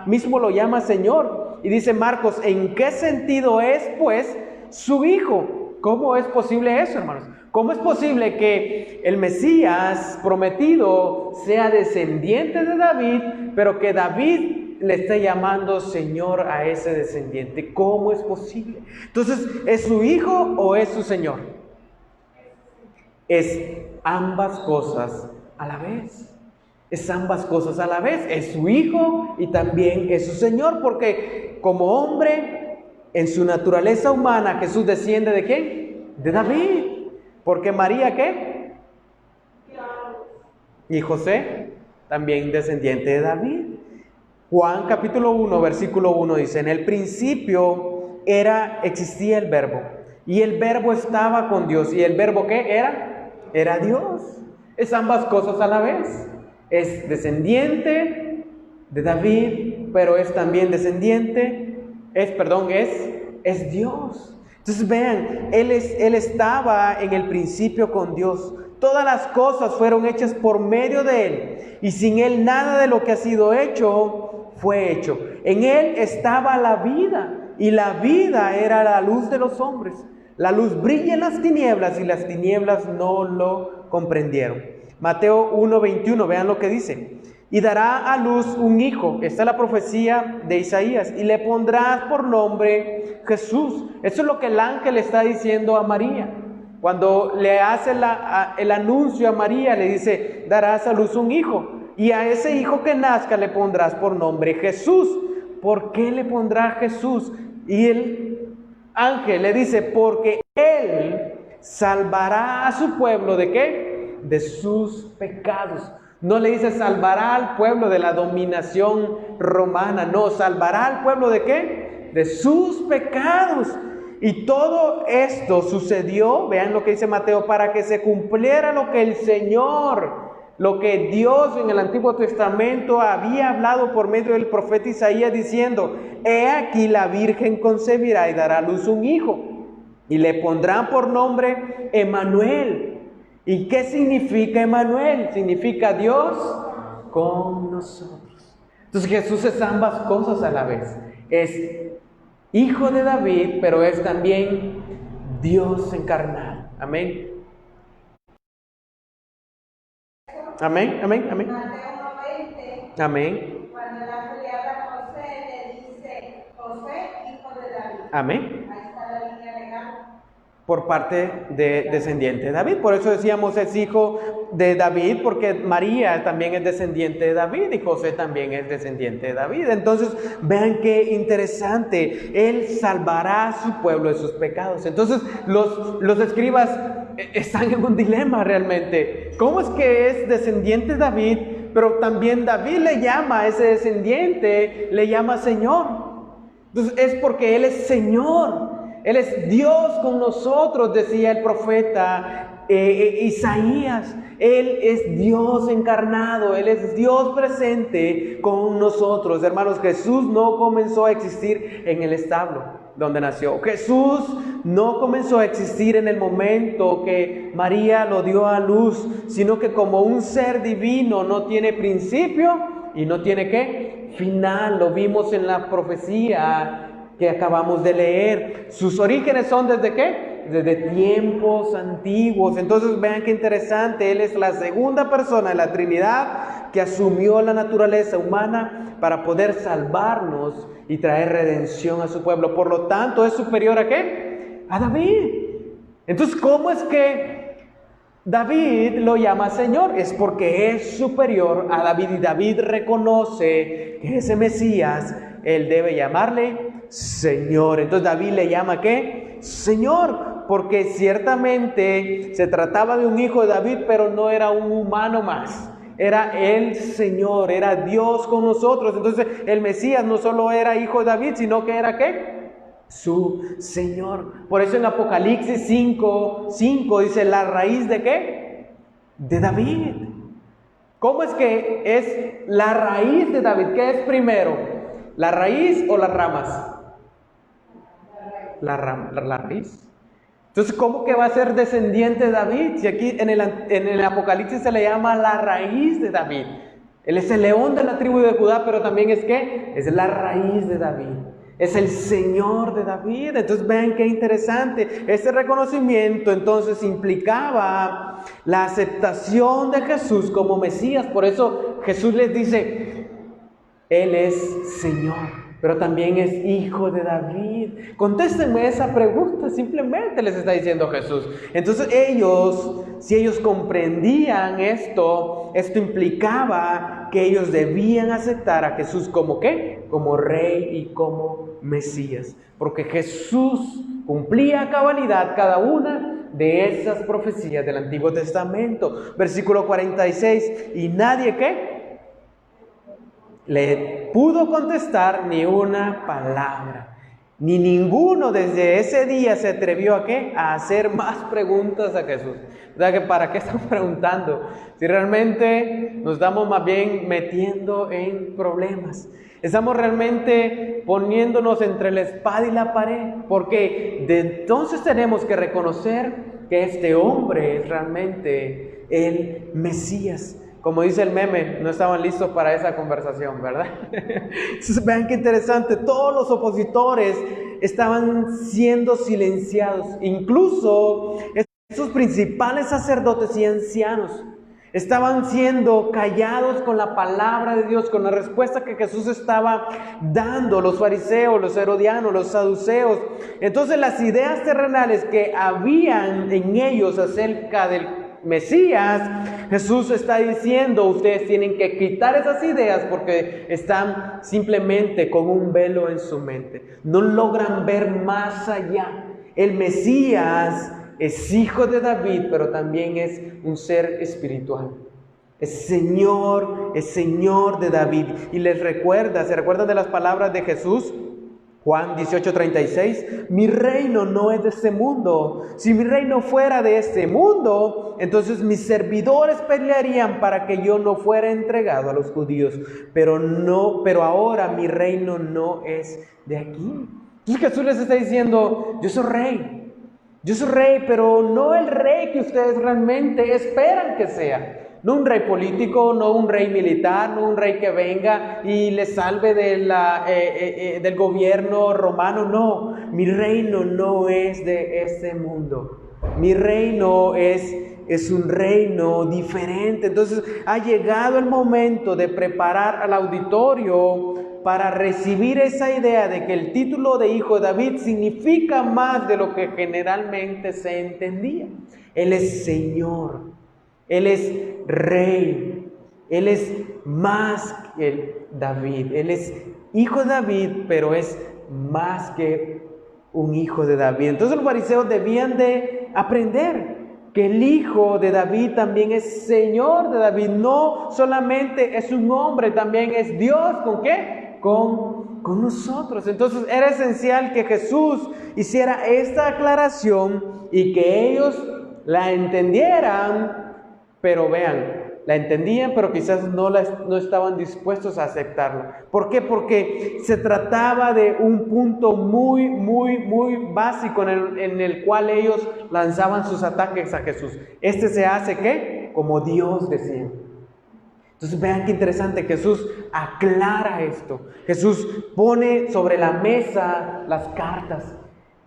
mismo lo llama Señor. Y dice Marcos, ¿en qué sentido es pues su hijo? ¿Cómo es posible eso, hermanos? ¿Cómo es posible que el Mesías prometido sea descendiente de David, pero que David le esté llamando Señor a ese descendiente? ¿Cómo es posible? Entonces, ¿es su hijo o es su Señor? Es ambas cosas a la vez. Es ambas cosas a la vez. Es su hijo y también es su Señor, porque como hombre, en su naturaleza humana, Jesús desciende ¿de quién? De David. Porque María, ¿qué? Y José, también descendiente de David. Juan capítulo 1, versículo 1 dice, en el principio existía el verbo, y el verbo estaba con Dios, y el verbo ¿qué era? Era Dios. Es ambas cosas a la vez. Es descendiente de David, pero es también descendiente, es Dios. Entonces vean, Él estaba en el principio con Dios. Todas las cosas fueron hechas por medio de Él, y sin Él nada de lo que ha sido hecho fue hecho. En Él estaba la vida, y la vida era la luz de los hombres. La luz brilla en las tinieblas, y las tinieblas no lo comprendieron. Mateo 1:21, vean lo que dice. Y dará a luz un hijo. Esta es la profecía de Isaías. Y le pondrás por nombre Jesús. Eso es lo que el ángel está diciendo a María. Cuando le hace el anuncio a María, le dice, darás a luz un hijo. Y a ese hijo que nazca le pondrás por nombre Jesús. ¿Por qué le pondrá Jesús? Y el ángel le dice, porque Él salvará a su pueblo, ¿de qué? De sus pecados. No le dice salvará al pueblo de la dominación romana, no, salvará al pueblo ¿de qué? De sus pecados. Y todo esto sucedió, vean lo que dice Mateo, para que se cumpliera lo que el Señor, lo que Dios en el Antiguo Testamento había hablado por medio del profeta Isaías diciendo, he aquí la Virgen concebirá y dará a luz un hijo, y le pondrán por nombre Emmanuel. ¿Y qué significa Emmanuel? Significa Dios con nosotros. Entonces Jesús es ambas cosas a la vez. Es hijo de David, pero es también Dios encarnado. Amén. Amén, amén, amén. Mateo 1:20. Amén. Cuando el ángel le habla a José, le dice, José, hijo de David. Amén. Ahí está la línea legal. Por parte de descendiente de David. Por eso decíamos es hijo de David, porque María también es descendiente de David y José también es descendiente de David. Entonces, vean qué interesante. Él salvará a su pueblo de sus pecados. Entonces, los escribas están en un dilema realmente. ¿Cómo es que es descendiente de David? Pero también David le llama a ese descendiente, le llama Señor. Entonces, es porque Él es Señor. Él es Dios con nosotros, decía el profeta Isaías. Él es Dios encarnado, Él es Dios presente con nosotros. Hermanos, Jesús no comenzó a existir en el establo donde nació. Jesús no comenzó a existir en el momento que María lo dio a luz, sino que como un ser divino no tiene principio y no tiene ¿qué? Final. Lo vimos en la profecía que acabamos de leer. Sus orígenes son ¿desde qué? Desde tiempos antiguos. Entonces vean qué interesante. Él es la segunda persona de la Trinidad que asumió la naturaleza humana para poder salvarnos y traer redención a su pueblo. Por lo tanto, ¿es superior a qué? A David. Entonces, ¿cómo es que David lo llama Señor? Es porque es superior a David, y David reconoce que ese Mesías, él debe llamarle Señor. Entonces David le llama ¿qué? Señor, porque ciertamente se trataba de un hijo de David, pero no era un humano más. Era el Señor, era Dios con nosotros. Entonces el Mesías no solo era hijo de David, sino que era ¿qué? Su Señor. Por eso en Apocalipsis 5:5 dice la raíz ¿de qué? De David. ¿Cómo es que es la raíz de David? ¿Qué es primero? ¿La raíz o las ramas? La raíz. Entonces, ¿cómo que va a ser descendiente de David? Si aquí en el Apocalipsis se le llama la raíz de David. Él es el león de la tribu de Judá, pero también es ¿qué? Es la raíz de David. Es el Señor de David. Entonces vean qué interesante. Este reconocimiento entonces implicaba la aceptación de Jesús como Mesías. Por eso Jesús les dice, Él es Señor, pero también es hijo de David. Contéstenme esa pregunta, simplemente les está diciendo Jesús. Entonces si ellos comprendían esto implicaba que ellos debían aceptar a Jesús como ¿qué? Como Rey y como Mesías. Porque Jesús cumplía a cabalidad cada una de esas profecías del Antiguo Testamento. Versículo 46, y nadie ¿qué? Le pudo contestar ni una palabra. Ni ninguno desde ese día se atrevió a ¿qué? A hacer más preguntas a Jesús. O sea que ¿para qué están preguntando? Si realmente nos estamos más bien metiendo en problemas. Estamos realmente poniéndonos entre la espada y la pared. Porque de entonces tenemos que reconocer que este hombre es realmente el Mesías. Como dice el meme, no estaban listos para esa conversación, ¿verdad? Entonces, vean qué interesante, todos los opositores estaban siendo silenciados, incluso esos principales sacerdotes y ancianos estaban siendo callados con la palabra de Dios, con la respuesta que Jesús estaba dando, los fariseos, los herodianos, los saduceos. Entonces las ideas terrenales que habían en ellos acerca del Mesías, Jesús está diciendo, ustedes tienen que quitar esas ideas porque están simplemente con un velo en su mente. No logran ver más allá. El Mesías es hijo de David, pero también es un ser espiritual. Es Señor de David. Y les recuerda, ¿se recuerdan de las palabras de Jesús? Juan 18:36, mi reino no es de este mundo. Si mi reino fuera de este mundo, entonces mis servidores pelearían para que yo no fuera entregado a los judíos. Pero ahora mi reino no es de aquí. Entonces Jesús les está diciendo, yo soy rey, pero no el rey que ustedes realmente esperan que sea. No un rey político, no un rey militar, no un rey que venga y les salve del gobierno romano. No, mi reino no es de este mundo. Mi reino es un reino diferente. Entonces ha llegado el momento de preparar al auditorio para recibir esa idea de que el título de hijo de David significa más de lo que generalmente se entendía. Él es Señor, Él es Rey, Él es más que David. Él es hijo de David, pero es más que un hijo de David. Entonces los fariseos debían de aprender que el hijo de David también es Señor de David. No solamente es un hombre, también es Dios. ¿Con qué? Con nosotros. Entonces era esencial que Jesús hiciera esta aclaración y que ellos la entendieran, pero vean, la entendían, pero quizás no estaban dispuestos a aceptarla. ¿Por qué? Porque se trataba de un punto muy básico en el cual ellos lanzaban sus ataques a Jesús. Se hace, ¿qué? Como Dios decía. Entonces vean qué interesante, Jesús aclara esto. Jesús pone sobre la mesa las cartas.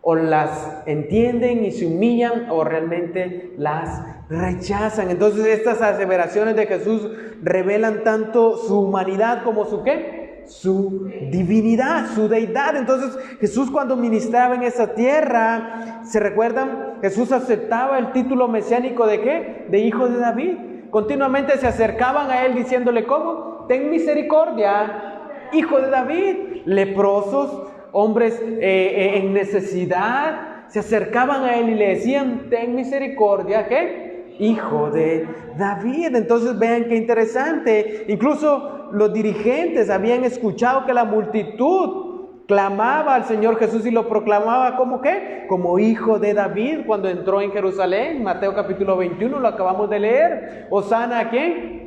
O las entienden y se humillan o realmente las rechazan. Entonces estas aseveraciones de Jesús revelan tanto su humanidad como su ¿qué? Su divinidad, su deidad. Entonces Jesús, cuando ministraba en esa tierra, ¿se recuerdan? Jesús aceptaba el título mesiánico de ¿qué? De hijo de David. Continuamente se acercaban a él diciéndole, ¿cómo? Ten misericordia, hijo de David. Leprosos, hombres en necesidad, se acercaban a él y le decían, ten misericordia, ¿qué? Hijo de David. Entonces vean qué interesante. Incluso los dirigentes habían escuchado que la multitud clamaba al Señor Jesús y lo proclamaba como ¿qué? Como hijo de David cuando entró en Jerusalén. Mateo capítulo 21, lo acabamos de leer. Hosana, ¿a quién?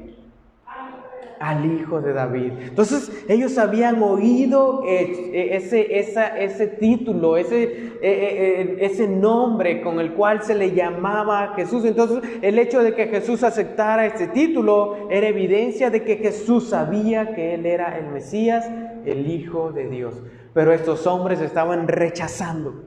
Al hijo de David. Entonces ellos habían oído ese título, ese nombre con el cual se le llamaba a Jesús. Entonces el hecho de que Jesús aceptara este título era evidencia de que Jesús sabía que Él era el Mesías, el Hijo de Dios. Pero estos hombres estaban rechazando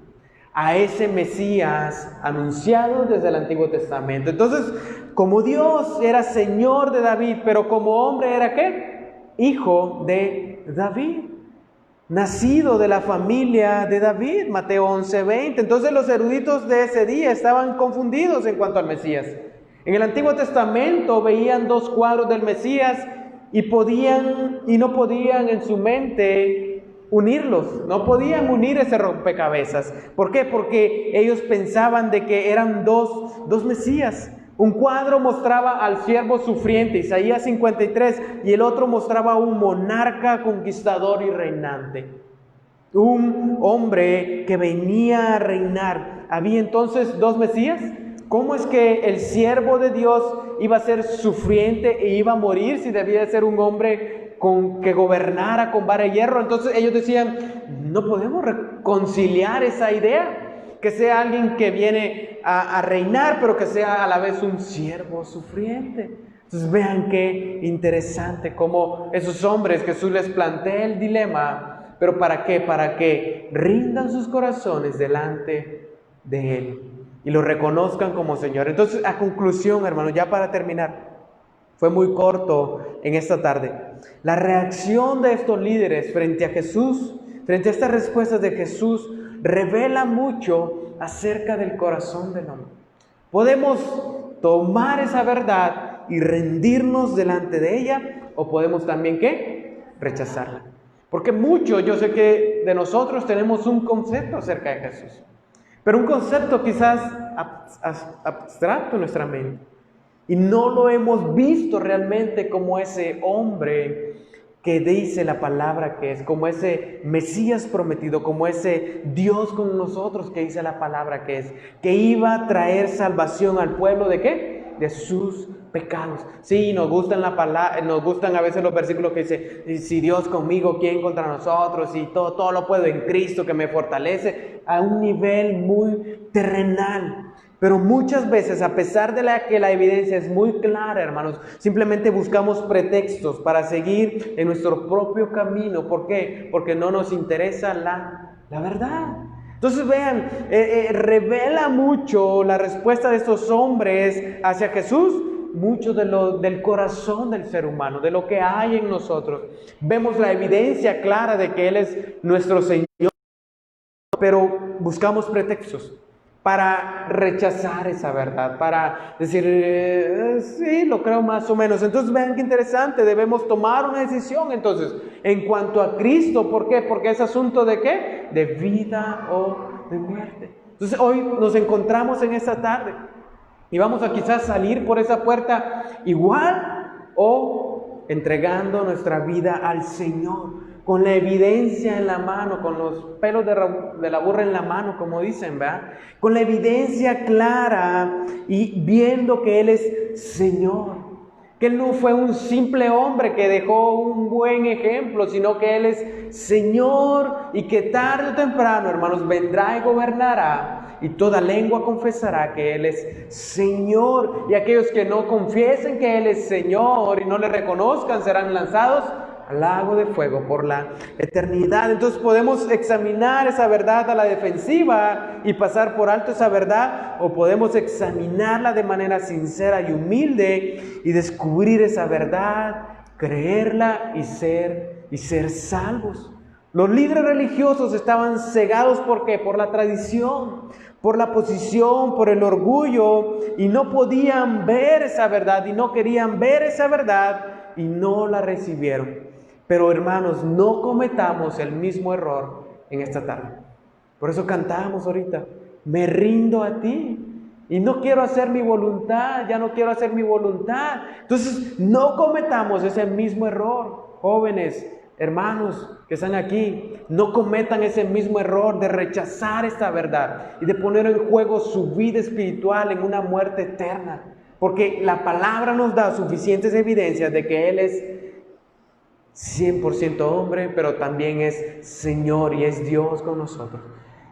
a ese Mesías anunciado desde el Antiguo Testamento. Entonces, como Dios era Señor de David, pero como hombre era ¿qué? Hijo de David, nacido de la familia de David, Mateo 11:20. Entonces los eruditos de ese día estaban confundidos en cuanto al Mesías. En el Antiguo Testamento veían dos cuadros del Mesías y no podían en su mente unirlos, no podían unir ese rompecabezas. ¿Por qué? Porque ellos pensaban de que eran dos Mesías. Un cuadro mostraba al siervo sufriente, Isaías 53, y el otro mostraba a un monarca conquistador y reinante. Un hombre que venía a reinar. ¿Había entonces dos Mesías? ¿Cómo es que el siervo de Dios iba a ser sufriente e iba a morir si debía de ser un hombre que gobernara con vara de hierro? Entonces ellos decían, no podemos reconciliar esa idea. que sea alguien que viene a reinar, pero que sea a la vez un siervo sufriente. Entonces vean qué interesante cómo esos hombres Jesús les plantea el dilema, pero ¿para qué? Para que rindan sus corazones delante de Él y lo reconozcan como Señor. Entonces, a conclusión, hermanos, ya para terminar, fue muy corto en esta tarde. La reacción de estos líderes frente a Jesús, frente a estas respuestas de Jesús, revela mucho acerca del corazón del hombre. Podemos tomar esa verdad y rendirnos delante de ella, o podemos también, ¿qué? Rechazarla. Porque muchos, yo sé que de nosotros tenemos un concepto acerca de Jesús, pero un concepto quizás abstracto en nuestra mente. Y no lo hemos visto realmente como ese hombre que dice la palabra que es, como ese Mesías prometido, como ese Dios con nosotros que dice la palabra que es, que iba a traer salvación al pueblo ¿de qué? De sus pecados. Sí, nos gustan a veces los versículos que dice, si Dios conmigo, ¿quién contra nosotros? Y todo lo puedo en Cristo que me fortalece, a un nivel muy terrenal. Pero muchas veces, a pesar de que la evidencia es muy clara, hermanos, simplemente buscamos pretextos para seguir en nuestro propio camino. ¿Por qué? Porque no nos interesa la verdad. Entonces vean, revela mucho la respuesta de estos hombres hacia Jesús, mucho del corazón del ser humano, de lo que hay en nosotros. Vemos la evidencia clara de que Él es nuestro Señor, pero buscamos pretextos para rechazar esa verdad, para decir, sí, lo creo más o menos. Entonces vean qué interesante, debemos tomar una decisión entonces, en cuanto a Cristo. ¿Por qué? Porque es asunto de ¿qué? De vida o de muerte. Entonces hoy nos encontramos en esta tarde, y vamos a quizás salir por esa puerta igual, o entregando nuestra vida al Señor, con la evidencia en la mano, con los pelos de la burra en la mano, como dicen, ¿verdad? Con la evidencia clara y viendo que Él es Señor, que Él no fue un simple hombre que dejó un buen ejemplo, sino que Él es Señor y que tarde o temprano, hermanos, vendrá y gobernará, y toda lengua confesará que Él es Señor, y aquellos que no confiesen que Él es Señor y no le reconozcan serán lanzados al lago de fuego por la eternidad. Entonces podemos examinar esa verdad a la defensiva y pasar por alto esa verdad, o podemos examinarla de manera sincera y humilde y descubrir esa verdad, creerla y ser salvos. Los líderes religiosos estaban cegados, ¿por qué? Por la tradición, por la posición, por el orgullo, y no podían ver esa verdad y no querían ver esa verdad y no la recibieron. Pero hermanos, no cometamos el mismo error en esta tarde. Por eso cantamos ahorita, me rindo a ti y no quiero hacer mi voluntad, ya no quiero hacer mi voluntad. Entonces no cometamos ese mismo error. Jóvenes, hermanos que están aquí, no cometan ese mismo error de rechazar esta verdad y de poner en juego su vida espiritual en una muerte eterna. Porque la palabra nos da suficientes evidencias de que Él es 100% hombre, pero también es Señor y es Dios con nosotros.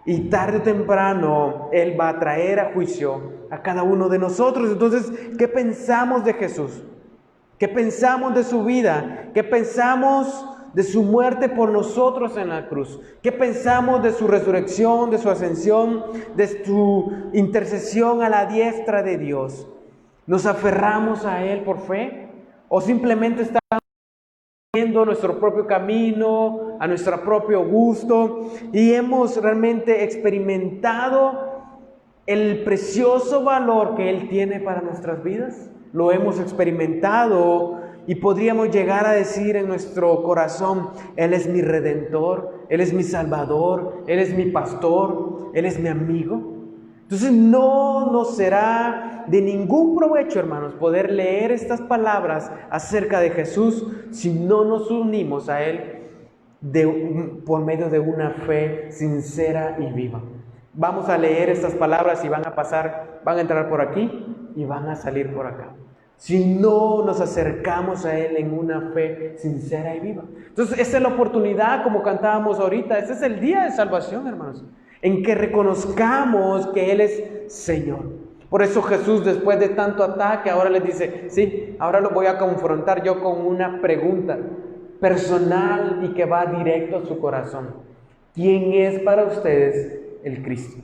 Y tarde o temprano Él va a traer a juicio a cada uno de nosotros. Entonces, ¿qué pensamos de Jesús? ¿Qué pensamos de su vida? ¿Qué pensamos de su muerte por nosotros en la cruz? ¿Qué pensamos de su resurrección, de su ascensión, de su intercesión a la diestra de Dios? ¿Nos aferramos a Él por fe? ¿O simplemente estamos viendo nuestro propio camino, a nuestro propio gusto, y hemos realmente experimentado el precioso valor que Él tiene para nuestras vidas? Lo hemos experimentado y podríamos llegar a decir en nuestro corazón, Él es mi Redentor, Él es mi Salvador, Él es mi Pastor, Él es mi amigo. Entonces no nos será de ningún provecho, hermanos, poder leer estas palabras acerca de Jesús si no nos unimos a Él por medio de una fe sincera y viva. Vamos a leer estas palabras y van a entrar por aquí y van a salir por acá. Si no nos acercamos a Él en una fe sincera y viva. Entonces esta es la oportunidad, como cantábamos ahorita, este es el día de salvación, hermanos. en que reconozcamos que Él es Señor. Por eso Jesús, después de tanto ataque, ahora les dice, sí, ahora lo voy a confrontar yo con una pregunta personal y que va directo a su corazón. ¿Quién es para ustedes el Cristo?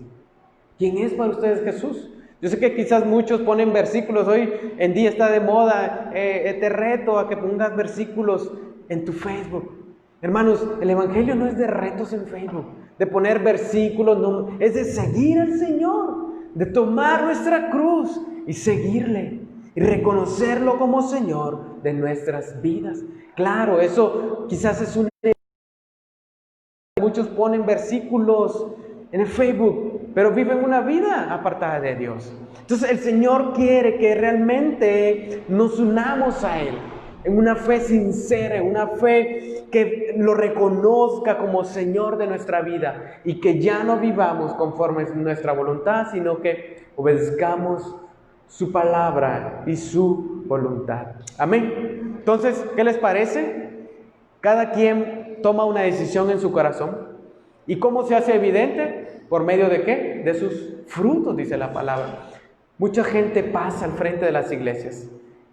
¿Quién es para ustedes Jesús? Yo sé que quizás muchos ponen versículos, hoy en día está de moda, te reto a que pongas versículos en tu Facebook. Hermanos, el Evangelio no es de retos en Facebook, de poner versículos, no, es de seguir al Señor, de tomar nuestra cruz y seguirle y reconocerlo como Señor de nuestras vidas. Claro, eso quizás es un... Muchos ponen versículos en el Facebook, pero viven una vida apartada de Dios. Entonces el Señor quiere que realmente nos unamos a Él en una fe sincera, en una fe que lo reconozca como Señor de nuestra vida y que ya no vivamos conforme a nuestra voluntad, sino que obedezcamos su palabra y su voluntad. Amén. Entonces, ¿qué les parece? Cada quien toma una decisión en su corazón. ¿Y cómo se hace evidente? ¿Por medio de qué? De sus frutos, dice la palabra. Mucha gente pasa al frente de las iglesias,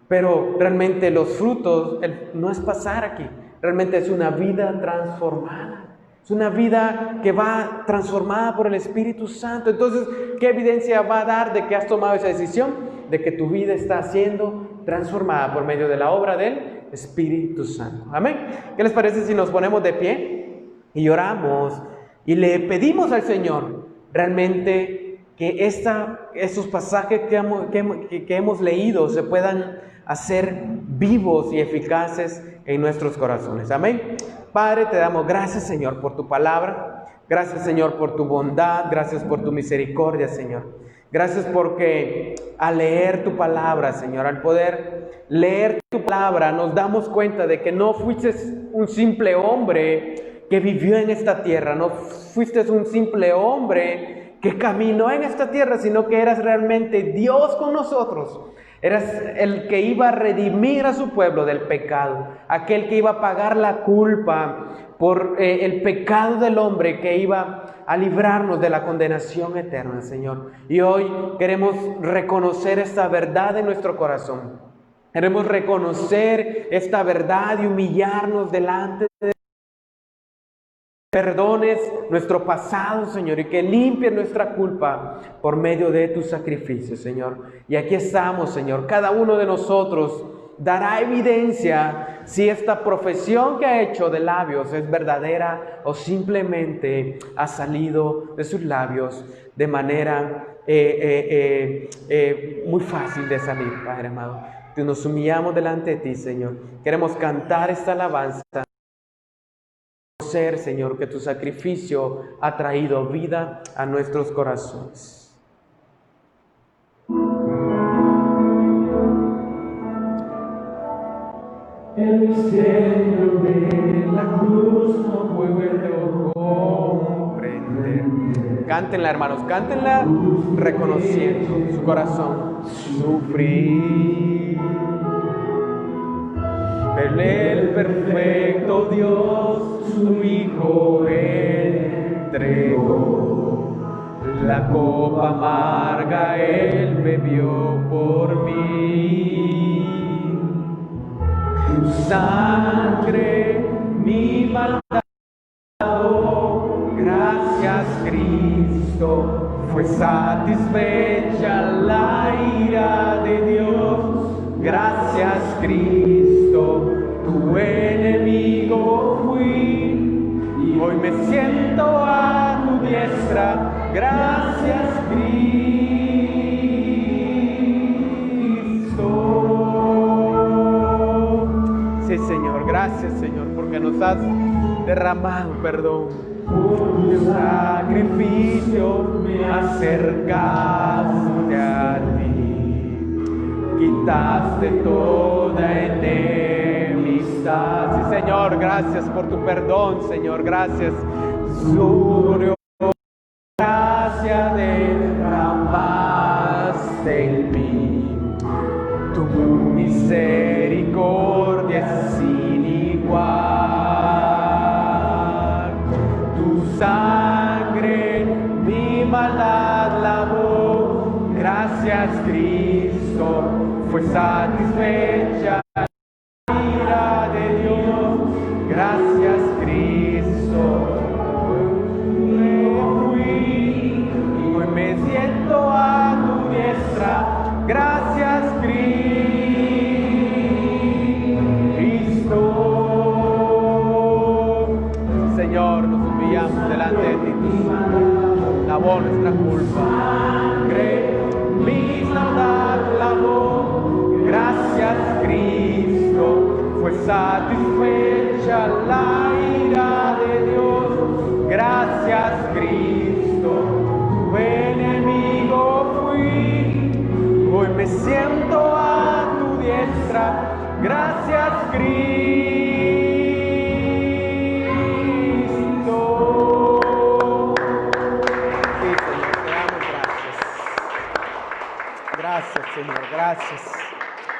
pero realmente los frutos no es pasar aquí, realmente es una vida transformada. Es una vida que va transformada por el Espíritu Santo. Entonces, ¿qué evidencia va a dar de que has tomado esa decisión? De que tu vida está siendo transformada por medio de la obra del Espíritu Santo. Amén. ¿Qué les parece si nos ponemos de pie y oramos y le pedimos al Señor realmente que esos pasajes que hemos leído se puedan hacer vivos y eficaces en nuestros corazones? Amén. Padre, te damos gracias, Señor, por tu palabra. Gracias, Señor, por tu bondad. Gracias por tu misericordia, Señor. Gracias porque al leer tu palabra, Señor, al poder leer tu palabra, nos damos cuenta de que no fuiste un simple hombre que vivió en esta tierra, no fuiste un simple hombre que caminó en esta tierra, sino que eras realmente Dios con nosotros. Eras el que iba a redimir a su pueblo del pecado, aquel que iba a pagar la culpa por el pecado del hombre, que iba a librarnos de la condenación eterna, Señor. Y hoy queremos reconocer esta verdad en nuestro corazón. Queremos reconocer esta verdad y humillarnos delante de perdones nuestro pasado, Señor, y que limpies nuestra culpa por medio de tu sacrificio, Señor. Y aquí estamos, Señor. Cada uno de nosotros dará evidencia si esta profesión que ha hecho de labios es verdadera o simplemente ha salido de sus labios de manera muy fácil de salir, Padre amado. Nos humillamos delante de ti, Señor. Queremos cantar esta alabanza. Señor, que tu sacrificio ha traído vida a nuestros corazones. El misterio de la cruz no puedo comprender. Cántenla, hermanos, cántenla reconociendo su corazón. Sufrir. El perfecto Dios, su Hijo entregó. La copa amarga Él bebió por mí. Tu sangre, mi maldad, gracias Cristo, fue satisfecha la ira de Dios. Gracias Cristo, tu enemigo fui, y hoy me siento a tu diestra. Gracias Cristo. Sí, Señor, gracias, Señor, porque nos has derramado perdón. Por tu sacrificio me acercaste a ti. Quitaste toda enemistad. Sí, Señor, gracias por tu perdón, Señor, gracias. Sobre gracia derramaste en mí. Tu misericordia es sin igual. Tu sangre fue satisfecha la ira de Dios. Gracias, Cristo. Fui y hoy me siento a tu diestra. Gracias, Cristo. Señor, nos humillamos delante de ti. Lavó nuestra culpa. Mi maldad lavó. Gracias, Cristo. Fue satisfecha la ira de Dios. Gracias, Cristo. Tu enemigo fui. Hoy me siento a tu diestra. Gracias, Cristo. Sí, Señor, te damos gracias. Gracias, Señor, gracias.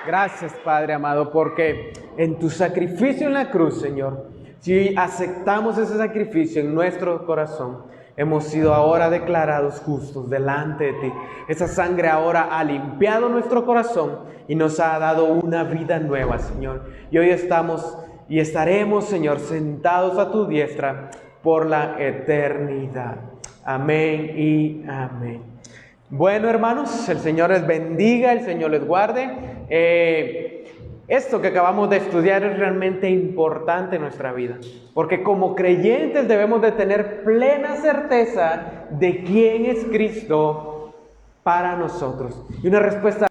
Gracias, Padre amado, porque en tu sacrificio en la cruz, Señor, si aceptamos ese sacrificio en nuestro corazón, hemos sido ahora declarados justos delante de ti. Esa sangre ahora ha limpiado nuestro corazón y nos ha dado una vida nueva, Señor. Y hoy estamos y estaremos, Señor, sentados a tu diestra por la eternidad. Amén y amén. Bueno, hermanos, el Señor les bendiga, el Señor les guarde. Esto que acabamos de estudiar es realmente importante en nuestra vida, porque como creyentes debemos de tener plena certeza de quién es Cristo para nosotros. Y una respuesta